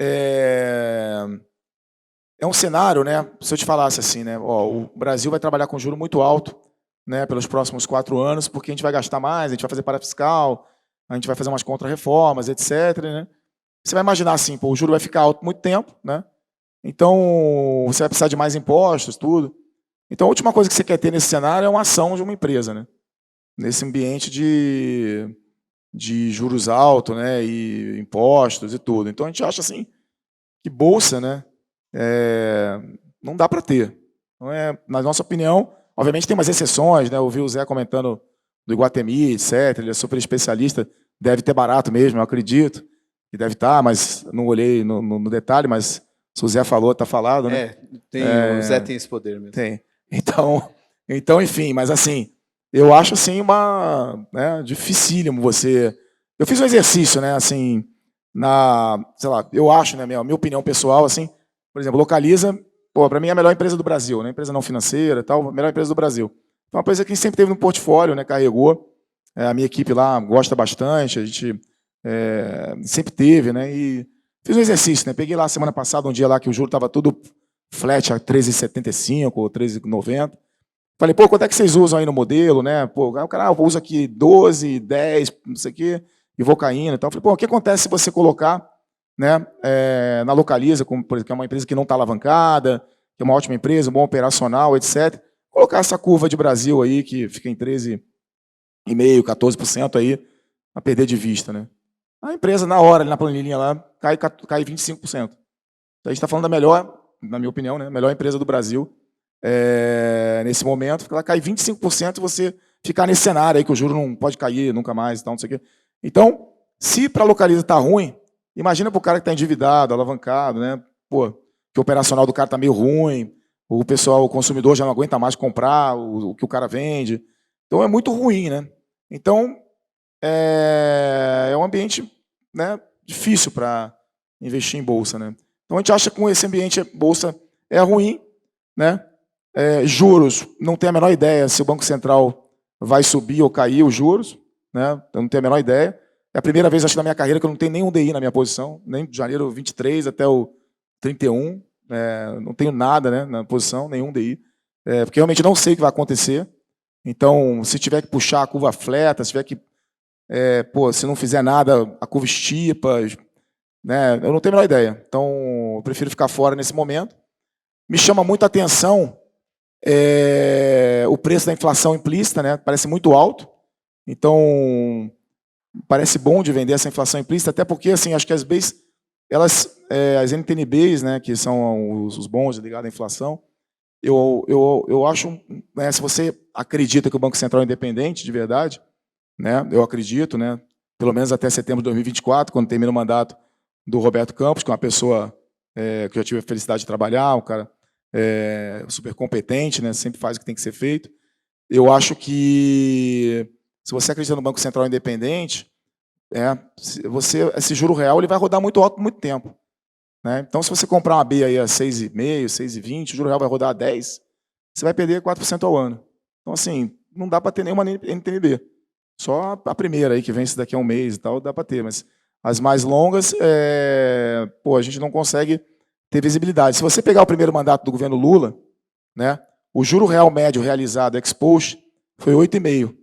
é um cenário, né? Se eu te falasse assim, né? O Brasil vai trabalhar com juro muito alto, né? Pelos próximos 4 anos, porque a gente vai gastar mais, a gente vai fazer parafiscal, a gente vai fazer umas contra-reformas, etc. Né? Você vai imaginar assim, o juro vai ficar alto muito tempo, né? Então você vai precisar de mais impostos, tudo. Então a última coisa que você quer ter nesse cenário é uma ação de uma empresa, né? Nesse ambiente de juros altos, né? E impostos e tudo. Então a gente acha assim que bolsa, né? Não dá para ter. Então, na nossa opinião, obviamente tem umas exceções, né? Eu ouvi o Zé comentando do Iguatemi, etc. Ele é super especialista, deve ter barato mesmo, eu acredito que deve estar, mas não olhei no detalhe, mas se o Zé falou, está falado, né? O Zé tem esse poder mesmo. Tem. Então, enfim, mas assim, eu acho assim né, dificílimo você. Eu fiz um exercício, né, assim, sei lá, eu acho, né, minha opinião pessoal, assim, por exemplo, Localiza, para mim é a melhor empresa do Brasil, né, empresa não financeira, tal, a melhor empresa do Brasil. Então, uma empresa que a gente sempre teve no portfólio, né, carregou, a minha equipe lá gosta bastante, a gente sempre teve, né, e fiz um exercício, né, peguei lá semana passada um dia lá que o juro estava tudo flat a 13,75 ou 13,90. Falei, pô, quanto é que vocês usam aí no modelo, né? Pô, o cara, eu uso aqui 12, 10, não sei o quê, e vou caindo e tal. Falei, pô, o que acontece se você colocar, né, na Localiza, como, por exemplo, que é uma empresa que não está alavancada, que é uma ótima empresa, um bom operacional, etc. Colocar essa curva de Brasil aí, que fica em 13,5%, 14% aí, a perder de vista, né? A empresa, na hora, ali na planilhinha lá, cai 25%. Então, a gente está falando da melhor, na minha opinião, né, melhor empresa do Brasil, nesse momento, porque ela cai 25% e você ficar nesse cenário aí que o juro não pode cair nunca mais, tal, não sei o quê. Então, se para a Localiza está ruim, imagina para o cara que está endividado, alavancado, né? Pô, que o operacional do cara está meio ruim, o pessoal, o consumidor já não aguenta mais comprar o que o cara vende. Então é muito ruim, né? Então é um ambiente, né, difícil para investir em bolsa, né? Então a gente acha que com esse ambiente bolsa é ruim, né? Juros, não tenho a menor ideia se o Banco Central vai subir ou cair os juros, né? Eu não tenho a menor ideia. É a primeira vez, acho, na minha carreira que eu não tenho nenhum DI na minha posição, nem de janeiro 23 até o 31, não tenho nada, né, na posição, nenhum DI, porque realmente não sei o que vai acontecer. Então, se tiver que puxar a curva fleta, se tiver que, se não fizer nada, a curva estipa, né, eu não tenho a menor ideia. Então, eu prefiro ficar fora nesse momento. Me chama muito a atenção o preço da inflação implícita, né? Parece muito alto. Então, parece bom de vender essa inflação implícita, até porque, assim, acho que as BEIs, as NTN-Bs, né, que são os bons ligados à inflação, eu acho, né, se você acredita que o Banco Central é independente, de verdade, né, eu acredito, né, pelo menos até setembro de 2024, quando termina o mandato do Roberto Campos, que é uma pessoa que eu já tive a felicidade de trabalhar, um cara super competente, né, sempre faz o que tem que ser feito. Eu acho que, se você acredita no Banco Central independente, esse juro real ele vai rodar muito alto por muito tempo. Né? Então, se você comprar uma B aí a 6,5%, 6,20%, o juro real vai rodar a 10%, você vai perder 4% ao ano. Então, assim, não dá para ter nenhuma NTN-B. Só a primeira aí, que vence daqui a um mês e tal, dá para ter. Mas as mais longas, a gente não consegue ter visibilidade. Se você pegar o primeiro mandato do governo Lula, né, o juro real médio realizado, ex-post, foi 8,5%.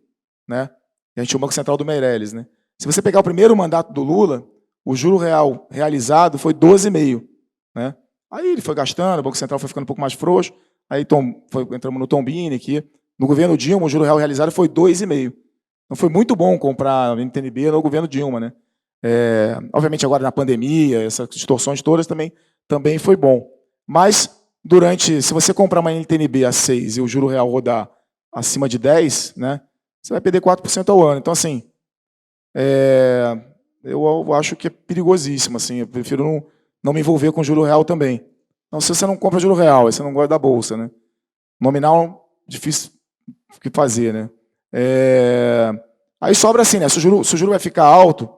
Né? E a gente tinha o Banco Central do Meirelles. Né? Se você pegar o primeiro mandato do Lula, o juro real realizado foi 12,5%. Né? Aí ele foi gastando, o Banco Central foi ficando um pouco mais frouxo, aí entramos no Tombini aqui. No governo Dilma, o juro real realizado foi 2,5%. Então foi muito bom comprar NTN-B no governo Dilma. Né? Obviamente agora na pandemia, essas distorções todas também foi bom. Mas, se você comprar uma NTN-B a 6 e o juro real rodar acima de 10, né, você vai perder 4% ao ano. Então, assim, eu acho que é perigosíssimo. Assim, eu prefiro não me envolver com juro real também. Então, se você não compra juro real, você não gosta da bolsa, né? Nominal, difícil o que fazer, né? Aí sobra assim, né? Se o juro vai ficar alto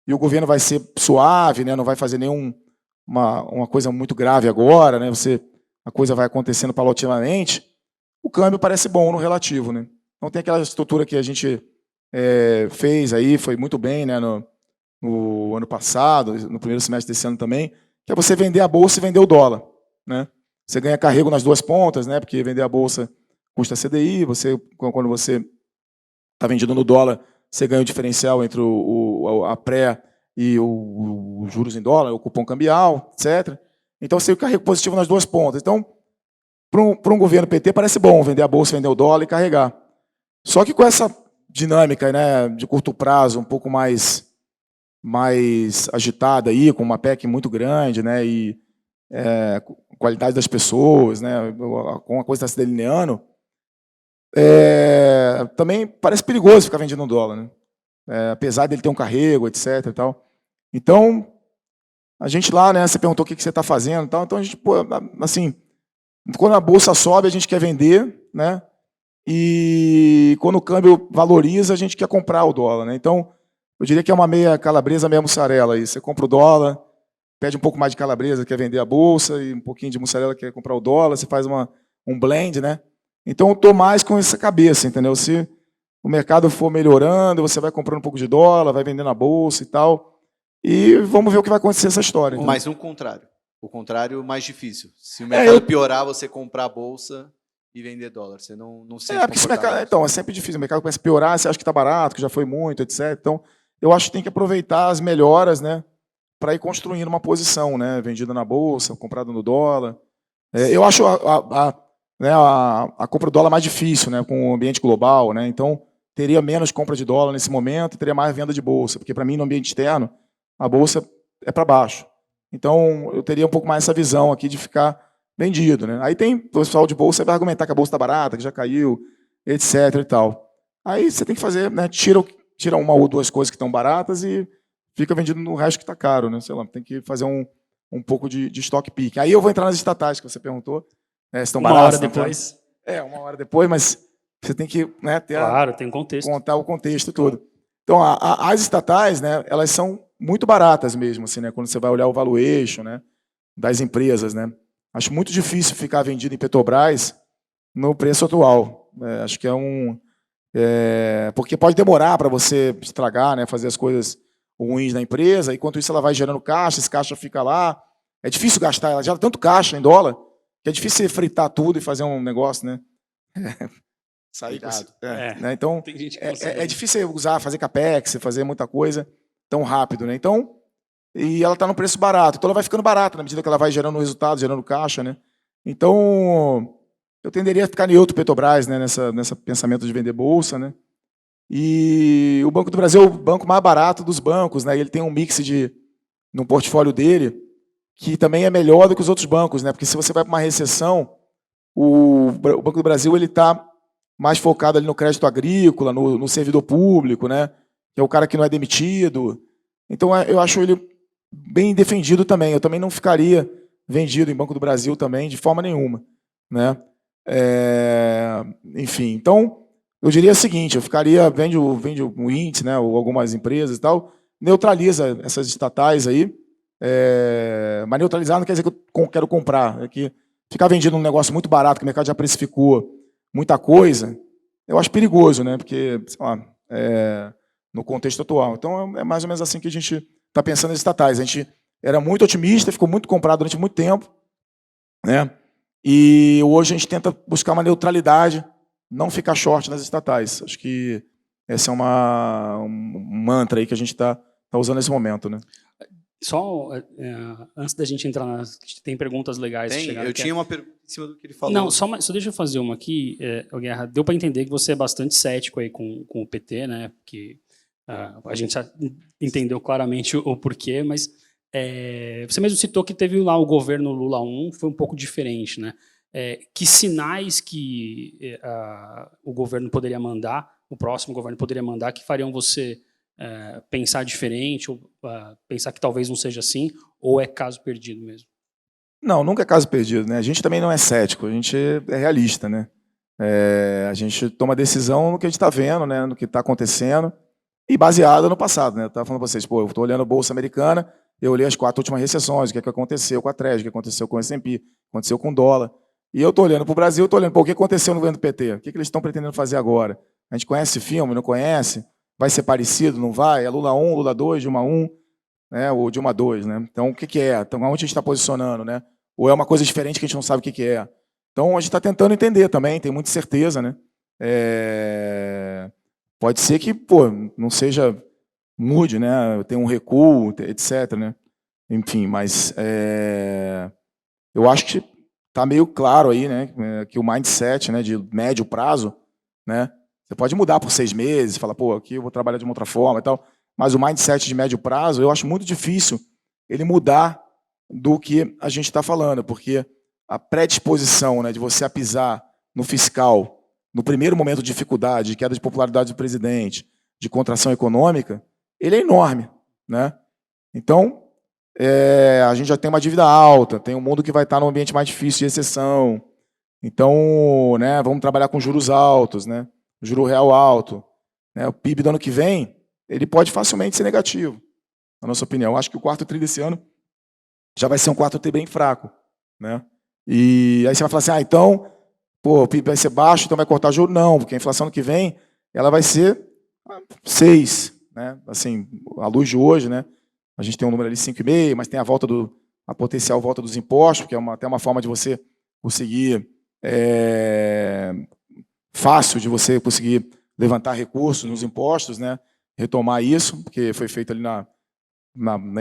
e o governo vai ser suave, né? Não vai fazer uma coisa muito grave agora, né? A coisa vai acontecendo paulatinamente, o câmbio parece bom no relativo, né? Então tem aquela estrutura que a gente fez aí, foi muito bem, né? No ano passado, no primeiro semestre desse ano também, que é você vender a bolsa e vender o dólar, né? Você ganha carrego nas duas pontas, né? Porque vender a bolsa custa CDI, quando você está vendendo no dólar, você ganha o diferencial entre a pré e os juros em dólar, o cupom cambial, etc. Então, você tem o carrego positivo nas duas pontas. Então, para um governo PT, parece bom vender a bolsa, vender o dólar e carregar. Só que com essa dinâmica, né, de curto prazo, um pouco mais agitada, aí, com uma PEC muito grande, né, e qualidade das pessoas, né, com a coisa está se delineando, também parece perigoso ficar vendendo dólar, né? Apesar dele ter um carrego, etc. E tal. Então, a gente lá, né, você perguntou o que você está fazendo, tal, então a gente, assim, quando a bolsa sobe, a gente quer vender, né? e quando o câmbio valoriza, a gente quer comprar o dólar, né? Então, eu diria que é uma meia calabresa, meia mussarela. Aí você compra o dólar, pede um pouco mais de calabresa, quer vender a bolsa, e um pouquinho de mussarela, quer comprar o dólar, você faz um blend, né? Então, eu estou mais com essa cabeça, entendeu? Se o mercado for melhorando, você vai comprando um pouco de dólar, vai vendendo a bolsa e tal, e vamos ver o que vai acontecer essa história. Então. Mas no contrário. O contrário é mais difícil. Se o mercado piorar, você comprar a bolsa e vender dólar. Você não sente porque esse mercado, então, é sempre difícil. O mercado começa a piorar, você acha que está barato, que já foi muito, etc. Então, eu acho que tem que aproveitar as melhoras, né, para ir construindo uma posição, né, vendida na bolsa, comprada no dólar. Eu acho a compra do dólar mais difícil, né, com o ambiente global, né. Então, teria menos compra de dólar nesse momento, teria mais venda de bolsa, porque para mim no ambiente externo a bolsa é para baixo. Então, eu teria um pouco mais essa visão aqui de ficar vendido, né? Aí tem o pessoal de bolsa que vai argumentar que a bolsa está barata, que já caiu, etc. e tal. Aí você tem que fazer, né? Tira uma ou duas coisas que estão baratas e fica vendido no resto que está caro, né? Sei lá, tem que fazer um pouco de stock pick. Aí eu vou entrar nas estatais que você perguntou. Né? Estão baratas. Uma hora depois. Uma hora depois, mas você tem que, né, tem um contexto. Contar o contexto todo. Então, as estatais, né, elas são muito baratas mesmo, assim, né, quando você vai olhar o valuation, né, das empresas, né. Acho muito difícil ficar vendido em Petrobras no preço atual. Acho que porque pode demorar para você estragar, né, fazer as coisas ruins na empresa, enquanto isso ela vai gerando caixa, esse caixa fica lá. É difícil gastar, ela gera tanto caixa em dólar, que é difícil você fritar tudo e fazer um negócio, né. Sair né? Então, é difícil usar, fazer capex, fazer muita coisa tão rápido, né? Então, e ela está no preço barato, então ela vai ficando barata na medida que ela vai gerando resultado, gerando caixa, né? Então, eu tenderia a ficar neutro Petrobras, né? Nessa pensamento de vender bolsa, né? E o Banco do Brasil é o banco mais barato dos bancos, né? Ele tem um mix no portfólio dele que também é melhor do que os outros bancos, né? Porque se você vai para uma recessão, o Banco do Brasil ele está mais focado ali no crédito agrícola, no servidor público, né? Que é o cara que não é demitido. Então, eu acho ele bem defendido também. Eu também não ficaria vendido em Banco do Brasil também, de forma nenhuma, né? Enfim, então, eu diria o seguinte, eu ficaria, vende o índice, né? Ou algumas empresas e tal, neutraliza essas estatais aí, mas neutralizar não quer dizer que eu quero comprar, é que ficar vendido um negócio muito barato, que o mercado já precificou muita coisa, eu acho perigoso, né? Porque, sei lá, no contexto atual. Então, é mais ou menos assim que a gente está pensando nas estatais. A gente era muito otimista, ficou muito comprado durante muito tempo, né? E hoje a gente tenta buscar uma neutralidade, não ficar short nas estatais. Acho que esse é um mantra aí que a gente está usando nesse momento, né? Só antes da gente entrar tem perguntas legais. Eu tinha uma pergunta em cima do que ele falou. Não, só deixa eu fazer uma aqui, Guerra. Deu para entender que você é bastante cético aí com o PT, né? Porque a gente já entendeu claramente o porquê, mas você mesmo citou que teve lá o governo Lula 1, foi um pouco diferente, né? Que sinais que o governo poderia mandar, o próximo governo poderia mandar, que fariam você pensar diferente, ou pensar que talvez não seja assim, ou é caso perdido mesmo? Não, nunca é caso perdido, né? A gente também não é cético, a gente é realista, né? A gente toma decisão no que a gente está vendo, né? No que está acontecendo, e baseado no passado, né? Eu estava falando para vocês, eu estou olhando a Bolsa Americana, eu olhei as 4 últimas recessões, o que aconteceu com a Treasury, o que aconteceu com o S&P, o que aconteceu com o dólar. E eu estou olhando para o Brasil, estou olhando, o que aconteceu no governo do PT? O que eles estão pretendendo fazer agora? A gente conhece esse filme, não conhece? Vai ser parecido, não vai? É Lula 1, Lula 2, Dilma 1, né? Ou Dilma 2, né? Então, o que é? Então, onde a gente está posicionando, né? Ou é uma coisa diferente que a gente não sabe o que é? Então, a gente está tentando entender também, tem muita certeza, né? Pode ser que, não seja, mude, né? Tem um recuo, etc, né? Enfim, mas eu acho que está meio claro aí, né? Que o mindset, né, de médio prazo, né? Você pode mudar por 6 meses, falar, aqui eu vou trabalhar de uma outra forma e tal, mas o mindset de médio prazo, eu acho muito difícil ele mudar do que a gente está falando, porque a predisposição, né, de você pisar no fiscal, no primeiro momento de dificuldade, de queda de popularidade do presidente, de contração econômica, ele é enorme, né? Então, a gente já tem uma dívida alta, tem um mundo que vai estar num ambiente mais difícil de recessão, Então, né, vamos trabalhar com juros altos, né, juro real alto. Né, o PIB do ano que vem, ele pode facilmente ser negativo, na nossa opinião. Acho que o quarto tri desse ano já vai ser um quarto tri bem fraco. Né? E aí você vai falar assim, então, pô, o PIB vai ser baixo, então vai cortar juro? Não, porque a inflação ano que vem, ela vai ser 6, né? Assim, à luz de hoje, né? A gente tem um número ali de 5,5, mas tem a potencial volta dos impostos, que é até uma forma de você conseguir, fácil de você conseguir levantar recursos nos impostos, né? Retomar isso, porque foi feito ali na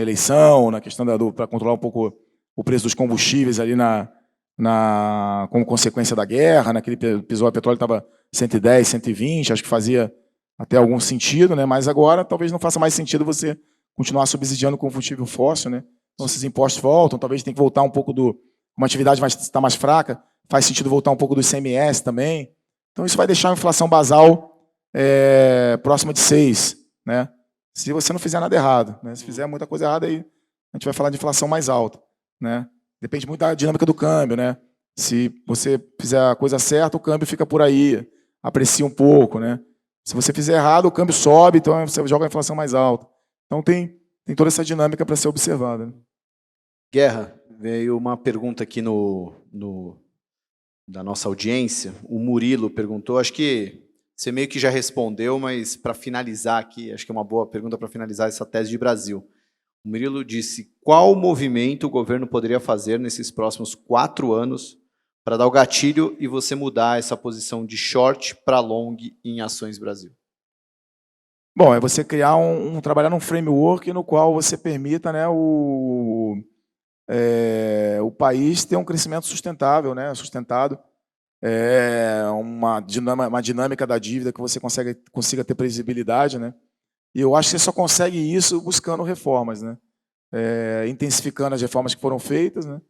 eleição, na questão para controlar um pouco o preço dos combustíveis ali como consequência da guerra. Naquele episódio, o petróleo estava 110, 120, acho que fazia até algum sentido, né? Mas agora talvez não faça mais sentido você continuar subsidiando o combustível fóssil, né? Então esses impostos voltam, talvez tenha que voltar um pouco uma atividade está mais fraca, faz sentido voltar um pouco do ICMS também. Então isso vai deixar a inflação basal próxima de 6, né? Se você não fizer nada errado, né? Se fizer muita coisa errada, aí a gente vai falar de inflação mais alta, né? Depende muito da dinâmica do câmbio, né? Se você fizer a coisa certa, o câmbio fica por aí, aprecia um pouco, né? Se você fizer errado, o câmbio sobe, então você joga a inflação mais alta. Então tem toda essa dinâmica para ser observada. Né? Guerra, veio uma pergunta aqui da nossa audiência. O Murilo perguntou, acho que você meio que já respondeu, mas para finalizar aqui, acho que é uma boa pergunta para finalizar essa tese de Brasil. O Murilo disse, qual movimento o governo poderia fazer nesses próximos 4 anos para dar o gatilho e você mudar essa posição de short para long em ações Brasil? Bom, é você criar trabalhar num framework no qual você permita, né, o país ter um crescimento sustentável, sustentado, uma dinâmica da dívida que você consiga ter previsibilidade, né? E eu acho que você só consegue isso buscando reformas, né? Intensificando as reformas que foram feitas, né?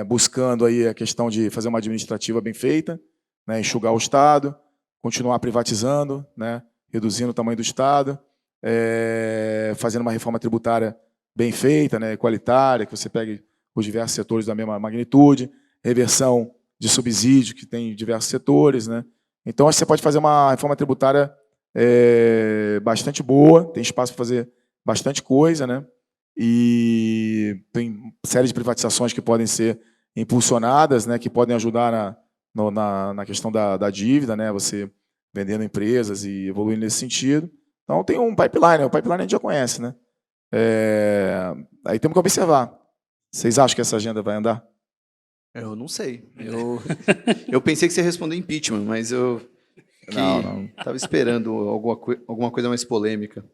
Buscando aí a questão de fazer uma administrativa bem feita, né? Enxugar o Estado, continuar privatizando, né? Reduzindo o tamanho do Estado, fazendo uma reforma tributária bem feita, né? Igualitária, que você pegue os diversos setores da mesma magnitude, reversão de subsídio que tem em diversos setores, né? Então, acho que você pode fazer uma reforma tributária bastante boa, tem espaço para fazer bastante coisa, né? E tem série de privatizações que podem ser impulsionadas, né? Que podem ajudar na questão da dívida, né? Você vendendo empresas e evoluindo nesse sentido. Então, tem um pipeline, o pipeline a gente já conhece, né? Aí temos que observar. Vocês acham que essa agenda vai andar? Eu não sei. Eu pensei que você ia responder impeachment, mas eu estava esperando alguma coisa mais polêmica.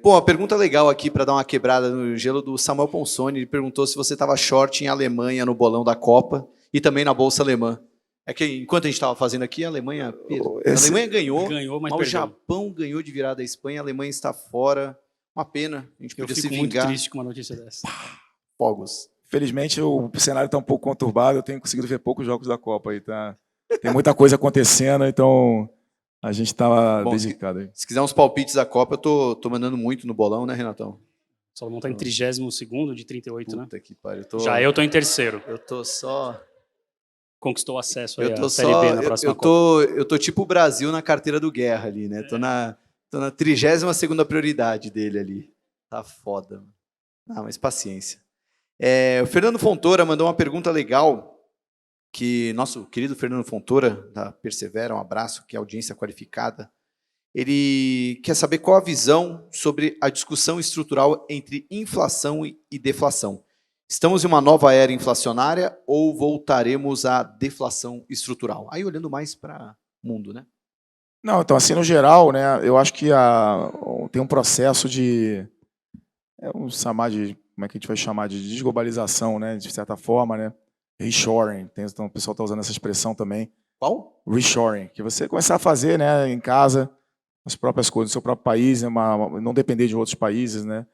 Uma pergunta legal aqui para dar uma quebrada no gelo do Samuel Ponsoni. Ele perguntou se você estava short em Alemanha no bolão da Copa e também na Bolsa Alemã. É que enquanto a gente estava fazendo aqui, a Alemanha ganhou, mas o Japão ganhou de virada a Espanha, a Alemanha está fora. Uma pena, a gente podia se vingar. Eu fico muito triste com uma notícia dessa. Fogos. Felizmente o cenário está um pouco conturbado, eu tenho conseguido ver poucos jogos da Copa aí, tá? Tem muita coisa acontecendo, então a gente está dedicado aí. Se quiser uns palpites da Copa, eu tô mandando muito no bolão, né, Renatão? O Salomão está em 32º de 38, Puta né? que pariu. Já eu estou em terceiro. Eu tô só... Conquistou acesso aí à Série B na próxima Copa. Eu tô tipo o Brasil na carteira do Guerra ali, né? Tô na 32ª prioridade dele ali. Tá foda. Mas paciência. O Fernando Fontoura mandou uma pergunta legal, que nosso querido Fernando Fontoura, da Persevera, um abraço, que é audiência qualificada, ele quer saber qual a visão sobre a discussão estrutural entre inflação e deflação. Estamos em uma nova era inflacionária ou voltaremos à deflação estrutural? Aí olhando mais para o mundo, né? Não, então assim, no geral, né, eu acho que tem um processo como é que a gente vai chamar, de desglobalização, né, de certa forma, né, reshoring, então o pessoal está usando essa expressão também. Qual? Reshoring, que você começar a fazer, né, em casa, as próprias coisas do seu próprio país, né, não depender de outros países, né,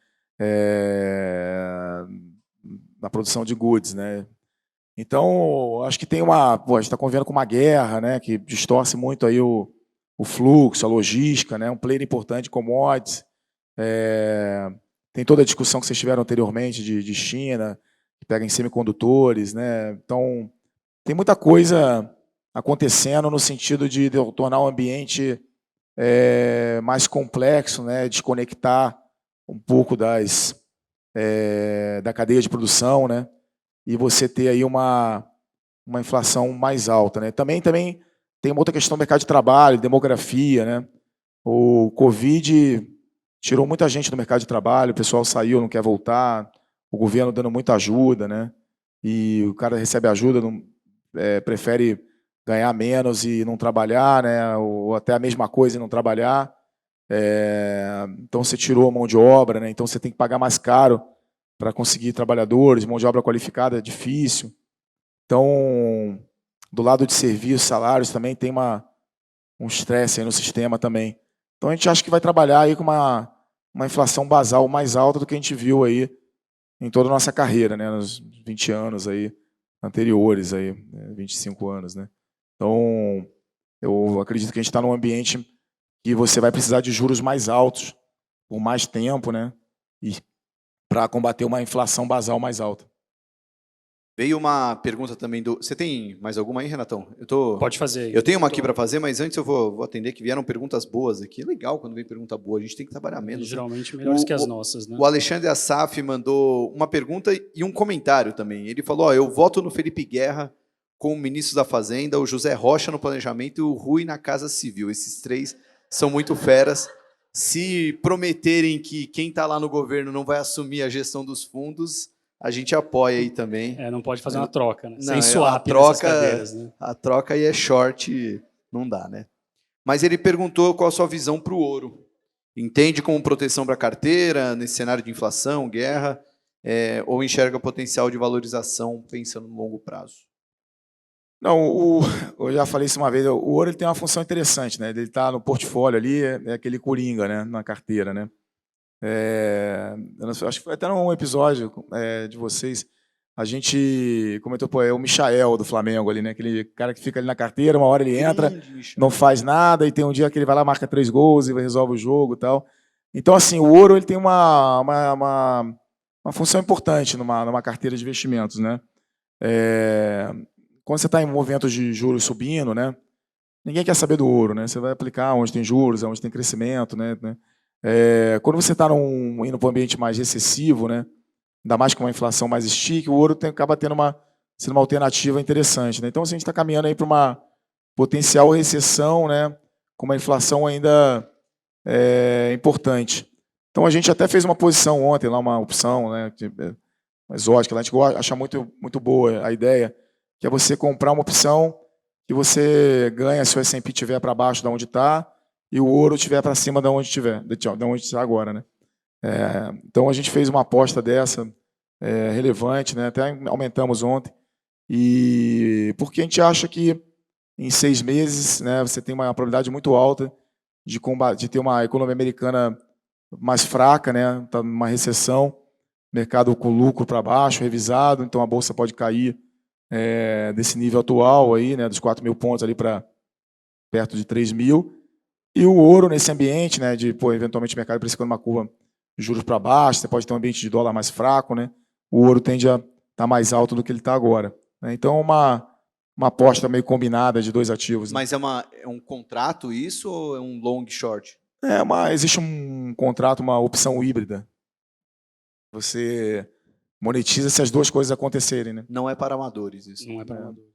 na produção de goods, né. Então, acho que tem a gente está convivendo com uma guerra, né, que distorce muito aí o fluxo, a logística, né, um player importante, commodities, tem toda a discussão que vocês tiveram anteriormente de China, que pega em semicondutores, né? Então, tem muita coisa acontecendo no sentido de tornar o ambiente mais complexo, né? Desconectar um pouco da cadeia de produção, né? E você ter aí uma inflação mais alta, né? Também tem uma outra questão do mercado de trabalho, demografia, né? O Covid tirou muita gente do mercado de trabalho, o pessoal saiu, não quer voltar, o governo dando muita ajuda, né? E o cara recebe ajuda, prefere ganhar menos e não trabalhar, né? Ou até a mesma coisa e não trabalhar. Então você tirou a mão de obra, né? Então você tem que pagar mais caro para conseguir trabalhadores, mão de obra qualificada é difícil. Então, do lado de serviços, salários, também tem um estresse aí no sistema também. Então a gente acha que vai trabalhar aí com uma inflação basal mais alta do que a gente viu aí em toda a nossa carreira, né? Nos 20 anos aí anteriores, aí, 25 anos, né? Então, eu acredito que a gente está num ambiente que você vai precisar de juros mais altos por mais tempo, né? E para combater uma inflação basal mais alta. Veio uma pergunta também do... Você tem mais alguma aí, Renatão? Pode fazer. Eu tenho uma aqui para fazer, mas antes eu vou atender, que vieram perguntas boas aqui. É legal quando vem pergunta boa, a gente tem que trabalhar menos. Geralmente melhores que as nossas, né? O Alexandre Assaf mandou uma pergunta e um comentário também. Ele falou, eu voto no Felipe Guerra com o ministro da Fazenda, o José Rocha no planejamento e o Rui na Casa Civil. Esses três são muito feras. Se prometerem que quem está lá no governo não vai assumir a gestão dos fundos, a gente apoia aí também. Não pode fazer uma troca, né? Não, sem swap nessas cadeiras, né? A troca aí é short, não dá, né? Mas ele perguntou qual a sua visão para o ouro. Entende como proteção para a carteira, nesse cenário de inflação, guerra, ou enxerga potencial de valorização pensando no longo prazo? Não, eu já falei isso uma vez, o ouro ele tem uma função interessante, né? Ele está no portfólio ali, é aquele coringa, né? Na carteira, né? Acho que foi até num episódio de vocês, a gente comentou, é o Michael do Flamengo ali, né? Aquele cara que fica ali na carteira, uma hora ele entra, não faz nada, e tem um dia que ele vai lá, marca 3 gols e resolve o jogo e tal. Então, assim, o ouro ele tem uma função importante numa carteira de investimentos, né? Quando você está em movimentos de juros subindo, né? Ninguém quer saber do ouro, né? Você vai aplicar onde tem juros, onde tem crescimento, né? Quando você está indo para um ambiente mais recessivo, né? Ainda mais com uma inflação mais estica, o ouro acaba sendo uma alternativa interessante, né? Então, assim, a gente está caminhando aí para uma potencial recessão, né? Com uma inflação ainda importante. Então, a gente até fez uma posição ontem, lá uma opção, né? Exótica, a gente acha muito, muito boa a ideia, que é você comprar uma opção que você ganha se o S&P estiver para baixo de onde está e o ouro estiver para cima de onde estiver, de onde está agora, né? Então a gente fez uma aposta dessa relevante, né? Até aumentamos ontem, e porque a gente acha que em 6 meses, né, você tem uma probabilidade muito alta de ter uma economia americana mais fraca, né? Está numa recessão, mercado com lucro para baixo, revisado, então a bolsa pode cair desse nível atual aí, né, dos 4.000 pontos ali para perto de 3.000. E o ouro nesse ambiente, né, de eventualmente o mercado precificando uma curva de juros para baixo, você pode ter um ambiente de dólar mais fraco, né? O ouro tende a estar mais alto do que ele está agora, né? Então uma aposta meio combinada de 2 ativos. Mas é um contrato isso ou é um long short? Existe um contrato, uma opção híbrida. Você monetiza se as 2 coisas acontecerem, né? Não é para amadores isso. Não é para amadores.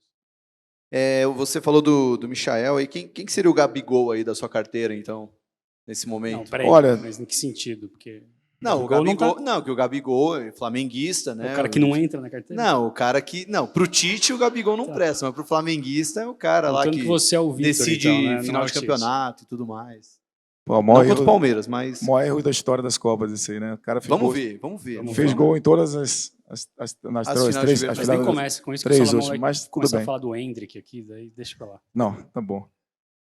Você falou do Michael aí. Quem seria o Gabigol aí da sua carteira, então, nesse momento? Não, peraí, Olha, mas em que sentido? Porque o Gabigol não, que o Gabigol é flamenguista, né? O cara que não entra na carteira? Não, o cara que... Não, pro Tite o Gabigol não presta, mas pro flamenguista é o cara lá que você é o Victor, decide então, né? final de campeonato e tudo mais. Não contra o Palmeiras, mas... O maior erro da história das Copas, isso aí, né? O cara vamos ver. Fez gol em todas nas três. Mas nem começa com isso, que três o últimas, mas tudo começa bem. a falar do Hendrick aqui, daí deixa pra lá. Não, tá bom.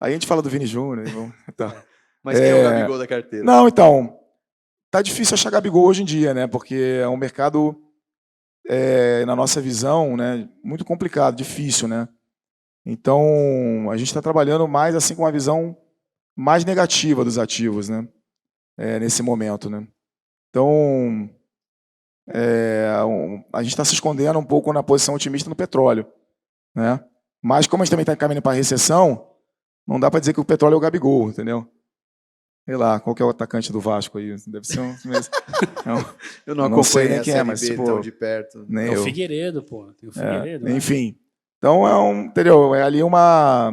Aí a gente fala do Vini Júnior. Tá. Mas quem é o Gabigol da carteira? Não, então, tá difícil achar Gabigol hoje em dia, né? Porque é um mercado, na nossa visão, né, muito complicado, difícil, né? Então, a gente está trabalhando mais assim com uma visão mais negativa dos ativos, né? Nesse momento, né? Então, a gente está se escondendo um pouco na posição otimista no petróleo, né? Mas como a gente também está caminhando para a recessão, não dá para dizer que o petróleo é o Gabigol, entendeu? Sei lá, qual que é o atacante do Vasco aí? Deve ser um... Eu não não sei acompanhei nem a quem é, Série mas, B tipo, tão de perto. nem É o eu. Figueiredo, pô. Tem o Figueiredo. Né? Enfim. Então, entendeu? É ali uma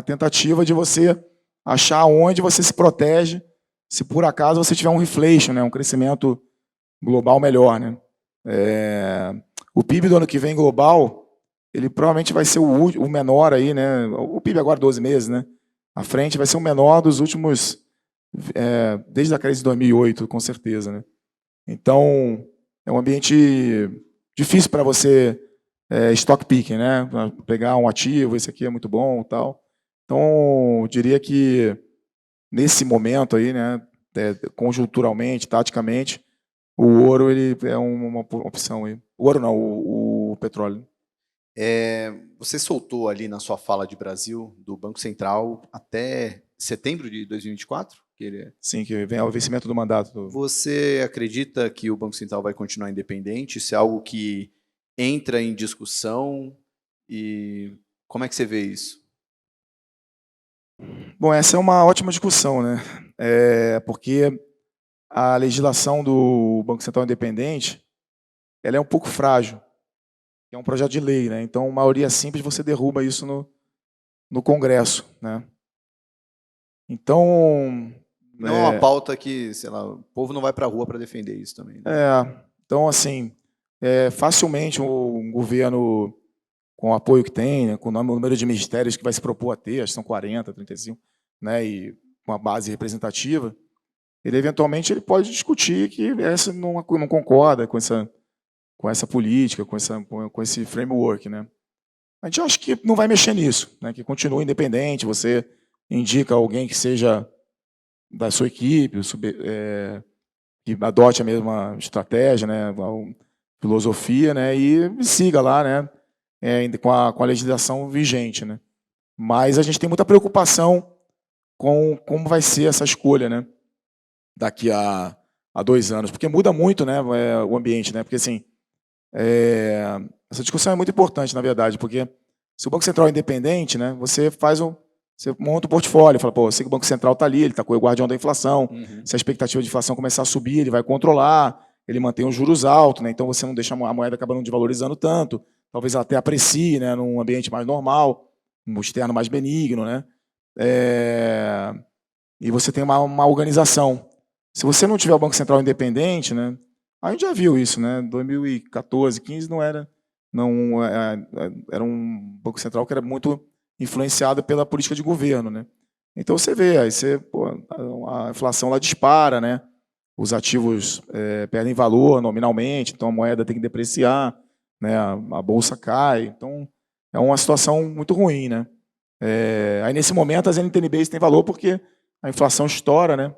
tentativa de você achar onde você se protege se por acaso você tiver um reflation, né? Um crescimento global melhor, né? O PIB do ano que vem global, ele provavelmente vai ser o menor aí, né? O PIB agora 12 meses, né? À frente vai ser o menor dos últimos, desde a crise de 2008, com certeza, né? Então, é um ambiente difícil para você stock picking, né? Pra pegar um ativo, esse aqui é muito bom, tal. Então, eu diria que nesse momento aí, né? Conjunturalmente, taticamente, o ouro ele é uma opção aí. O ouro não, o petróleo. Você soltou ali na sua fala de Brasil, do Banco Central, até setembro de 2024? Sim, que vem ao vencimento do mandato. Você acredita que o Banco Central vai continuar independente? Isso é algo que entra em discussão? E como é que você vê isso? Bom, essa é uma ótima discussão, né? Porque a legislação do Banco Central Independente ela é um pouco frágil. É um projeto de lei, né? Então, maioria simples, você derruba isso no Congresso, né? Então... Não é uma pauta que, sei lá, o povo não vai para a rua para defender isso também. Né? Então, assim, facilmente um governo com o apoio que tem, né, com o número de ministérios que vai se propor a ter, acho que são 40, 35, né, e com a base representativa, ele eventualmente ele pode discutir que essa não concorda com essa política, com esse framework, né. A gente acha que não vai mexer nisso, né, que continue independente, você indica alguém que seja da sua equipe, que adote a mesma estratégia, né, a filosofia, né, e siga lá, né, com a legislação vigente, né. Mas a gente tem muita preocupação com como vai ser essa escolha, né, daqui a 2 anos, porque muda muito, né, o ambiente, né, porque assim, essa discussão é muito importante, na verdade, porque se o Banco Central é independente, né, você monta um portfólio, fala, pô, eu sei que o Banco Central está ali, ele está com o guardião da inflação, se a expectativa de inflação começar a subir, ele vai controlar, ele mantém os juros altos, né, então você não deixa a moeda acabar não desvalorizando tanto, talvez ela até aprecie, né, num ambiente mais normal, um externo mais benigno, né, e você tem uma organização. Se você não tiver o Banco Central independente, né, a gente já viu isso, né, 2014, 15 era um Banco Central que era muito influenciado pela política de governo, né? Então você vê, aí a inflação lá dispara, né? Os ativos perdem valor nominalmente, então a moeda tem que depreciar, né? A bolsa cai, então é uma situação muito ruim, né? Aí nesse momento as NTNBs têm valor porque a inflação estoura, né?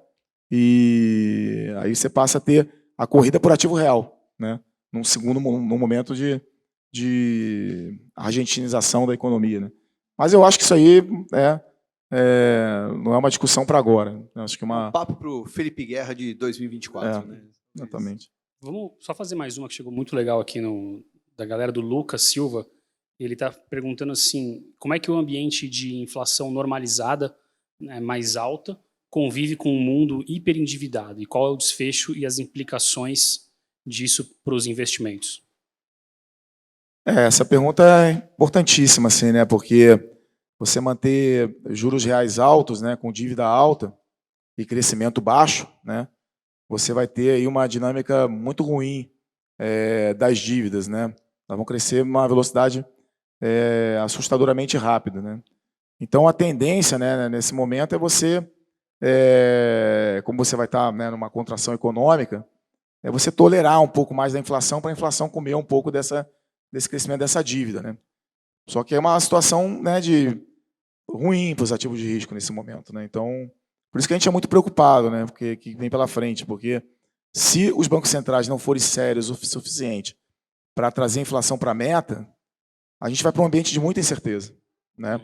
E aí você passa a ter a corrida por ativo real, né? Num momento de argentinização da economia, né? Mas eu acho que isso aí não é uma discussão para agora. Eu acho que um papo para o Felipe Guerra de 2024. Né? Exatamente. Vamos só fazer mais uma que chegou muito legal aqui da galera do Lucas Silva. Ele está perguntando assim, como é que o ambiente de inflação normalizada, né, mais alta, convive com um mundo hiperendividado? E qual é o desfecho e as implicações disso para os investimentos? Essa pergunta é importantíssima, assim, né? Porque você manter juros reais altos, né, com dívida alta e crescimento baixo, né, você vai ter aí uma dinâmica muito ruim das dívidas, né? Elas vão crescer numa velocidade assustadoramente rápida, né? Então a tendência, né, nesse momento é você, como você vai estar, né, numa contração econômica, é você tolerar um pouco mais da inflação para a inflação comer um pouco desse crescimento dessa dívida, né? Só que é uma situação, né, ruim para os ativos de risco nesse momento, né? Então, por isso que a gente é muito preocupado, né, porque que vem pela frente, porque se os bancos centrais não forem sérios o suficiente para trazer a inflação para a meta, a gente vai para um ambiente de muita incerteza, né?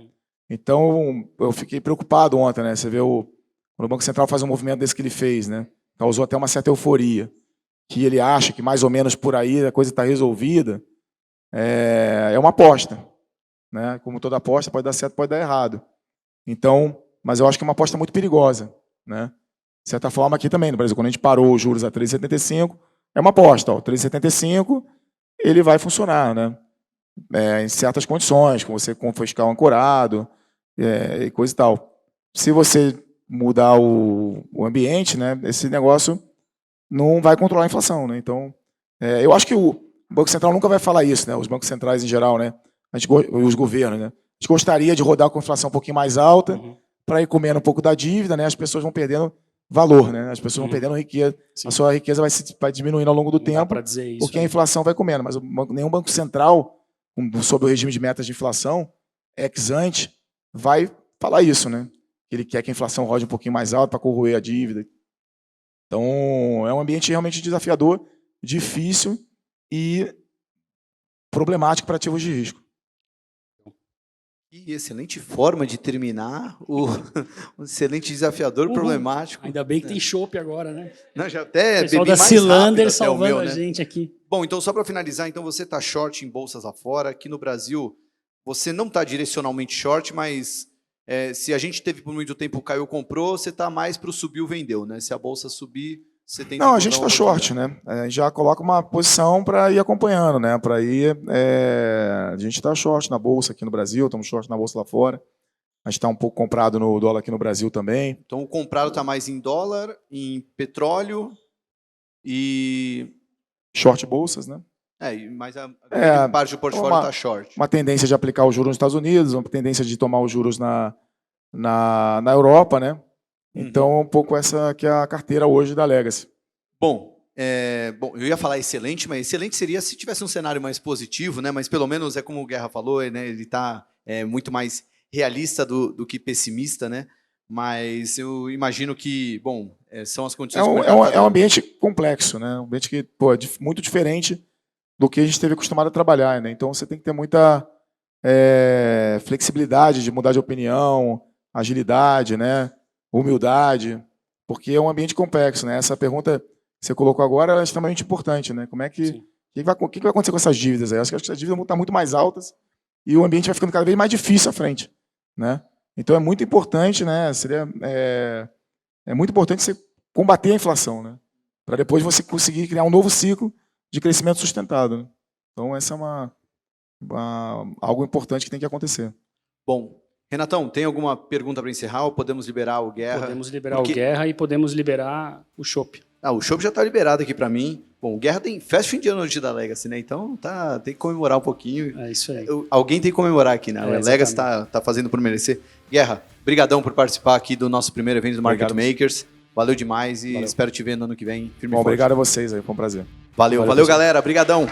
Então, eu fiquei preocupado ontem, né? Você vê quando o Banco Central faz um movimento desse que ele fez, né? Causou até uma certa euforia. que ele acha que mais ou menos por aí a coisa está resolvida, é uma aposta, né? Como toda aposta, pode dar certo, pode dar errado. Então, mas eu acho que é uma aposta muito perigosa, né? De certa forma, aqui também, no Brasil, quando a gente parou os juros a 3,75, é uma aposta, ó, 3,75, ele vai funcionar, né? Em certas condições, com você confiscar o ancorado, e coisa e tal. Se você mudar o ambiente, né, esse negócio não vai controlar a inflação, né? Então, eu acho que o Banco Central nunca vai falar isso, né? Os bancos centrais em geral, né? Os governos, né? A gente gostaria de rodar com a inflação um pouquinho mais alta, para ir comendo um pouco da dívida, né? As pessoas vão perdendo valor, né? As pessoas vão perdendo riqueza. Sim. A sua riqueza vai diminuindo ao longo do tempo, porque a inflação vai comendo. Mas nenhum banco central, sob o regime de metas de inflação, ex ante, vai falar isso, né? Ele quer que a inflação rode um pouquinho mais alta para corroer a dívida. Então, é um ambiente realmente desafiador, difícil e problemático para ativos de risco. Que excelente forma de terminar, um excelente desafiador, problemático. Ainda bem que tem chopp agora, né? Não, já até o pessoal bebi da mais Cilander salvando meu, a né? gente aqui. Bom, então só para finalizar, então você está short em bolsas lá fora. Aqui no Brasil, você não está direcionalmente short, mas se a gente teve por muito tempo o caiu comprou, você está mais para o subiu vendeu, né? Se a bolsa subir, você tem que... Não, a gente está short, né? A gente já coloca uma posição para ir acompanhando, né? Para ir, a gente está short na bolsa aqui no Brasil, estamos short na bolsa lá fora. A gente está um pouco comprado no dólar aqui no Brasil também. Então o comprado está mais em dólar, em petróleo e... Short bolsas, né? Mas a grande parte do portfólio está short. Uma tendência de aplicar os juros nos Estados Unidos, uma tendência de tomar os juros na Europa, né? Então, um pouco essa que é a carteira hoje da Legacy. Bom, eu ia falar excelente, mas excelente seria se tivesse um cenário mais positivo, né? Mas pelo menos é como o Guerra falou, né? Ele está muito mais realista do que pessimista, né? Mas eu imagino que, bom, são as condições... É um ambiente complexo, né? Um ambiente que, pô, é muito diferente do que a gente esteve acostumado a trabalhar, né? Então, você tem que ter muita flexibilidade de mudar de opinião, agilidade, né? Humildade, porque é um ambiente complexo, né? Essa pergunta que você colocou agora é extremamente importante, né? Como é que o que vai acontecer com essas dívidas aí? Acho que as dívidas vão estar muito mais altas e o ambiente vai ficando cada vez mais difícil à frente, né? Então é muito importante, né? É muito importante você combater a inflação, né? Para depois você conseguir criar um novo ciclo de crescimento sustentado, né? Então essa é algo importante que tem que acontecer. Bom, Renatão, tem alguma pergunta para encerrar ou podemos liberar o Guerra? Podemos liberar o Guerra e podemos liberar o chopp. O chopp já está liberado aqui para mim. Bom, o Guerra tem festa fim de ano hoje da Legacy, né? Então tem que comemorar um pouquinho. É isso aí. Alguém tem que comemorar aqui, né? A Legacy está fazendo por merecer. Guerra, brigadão por participar aqui do nosso primeiro evento do Market Makers. Valeu demais e espero te ver no ano que vem. Bom, obrigado a vocês aí, foi um prazer. Valeu, galera. Brigadão.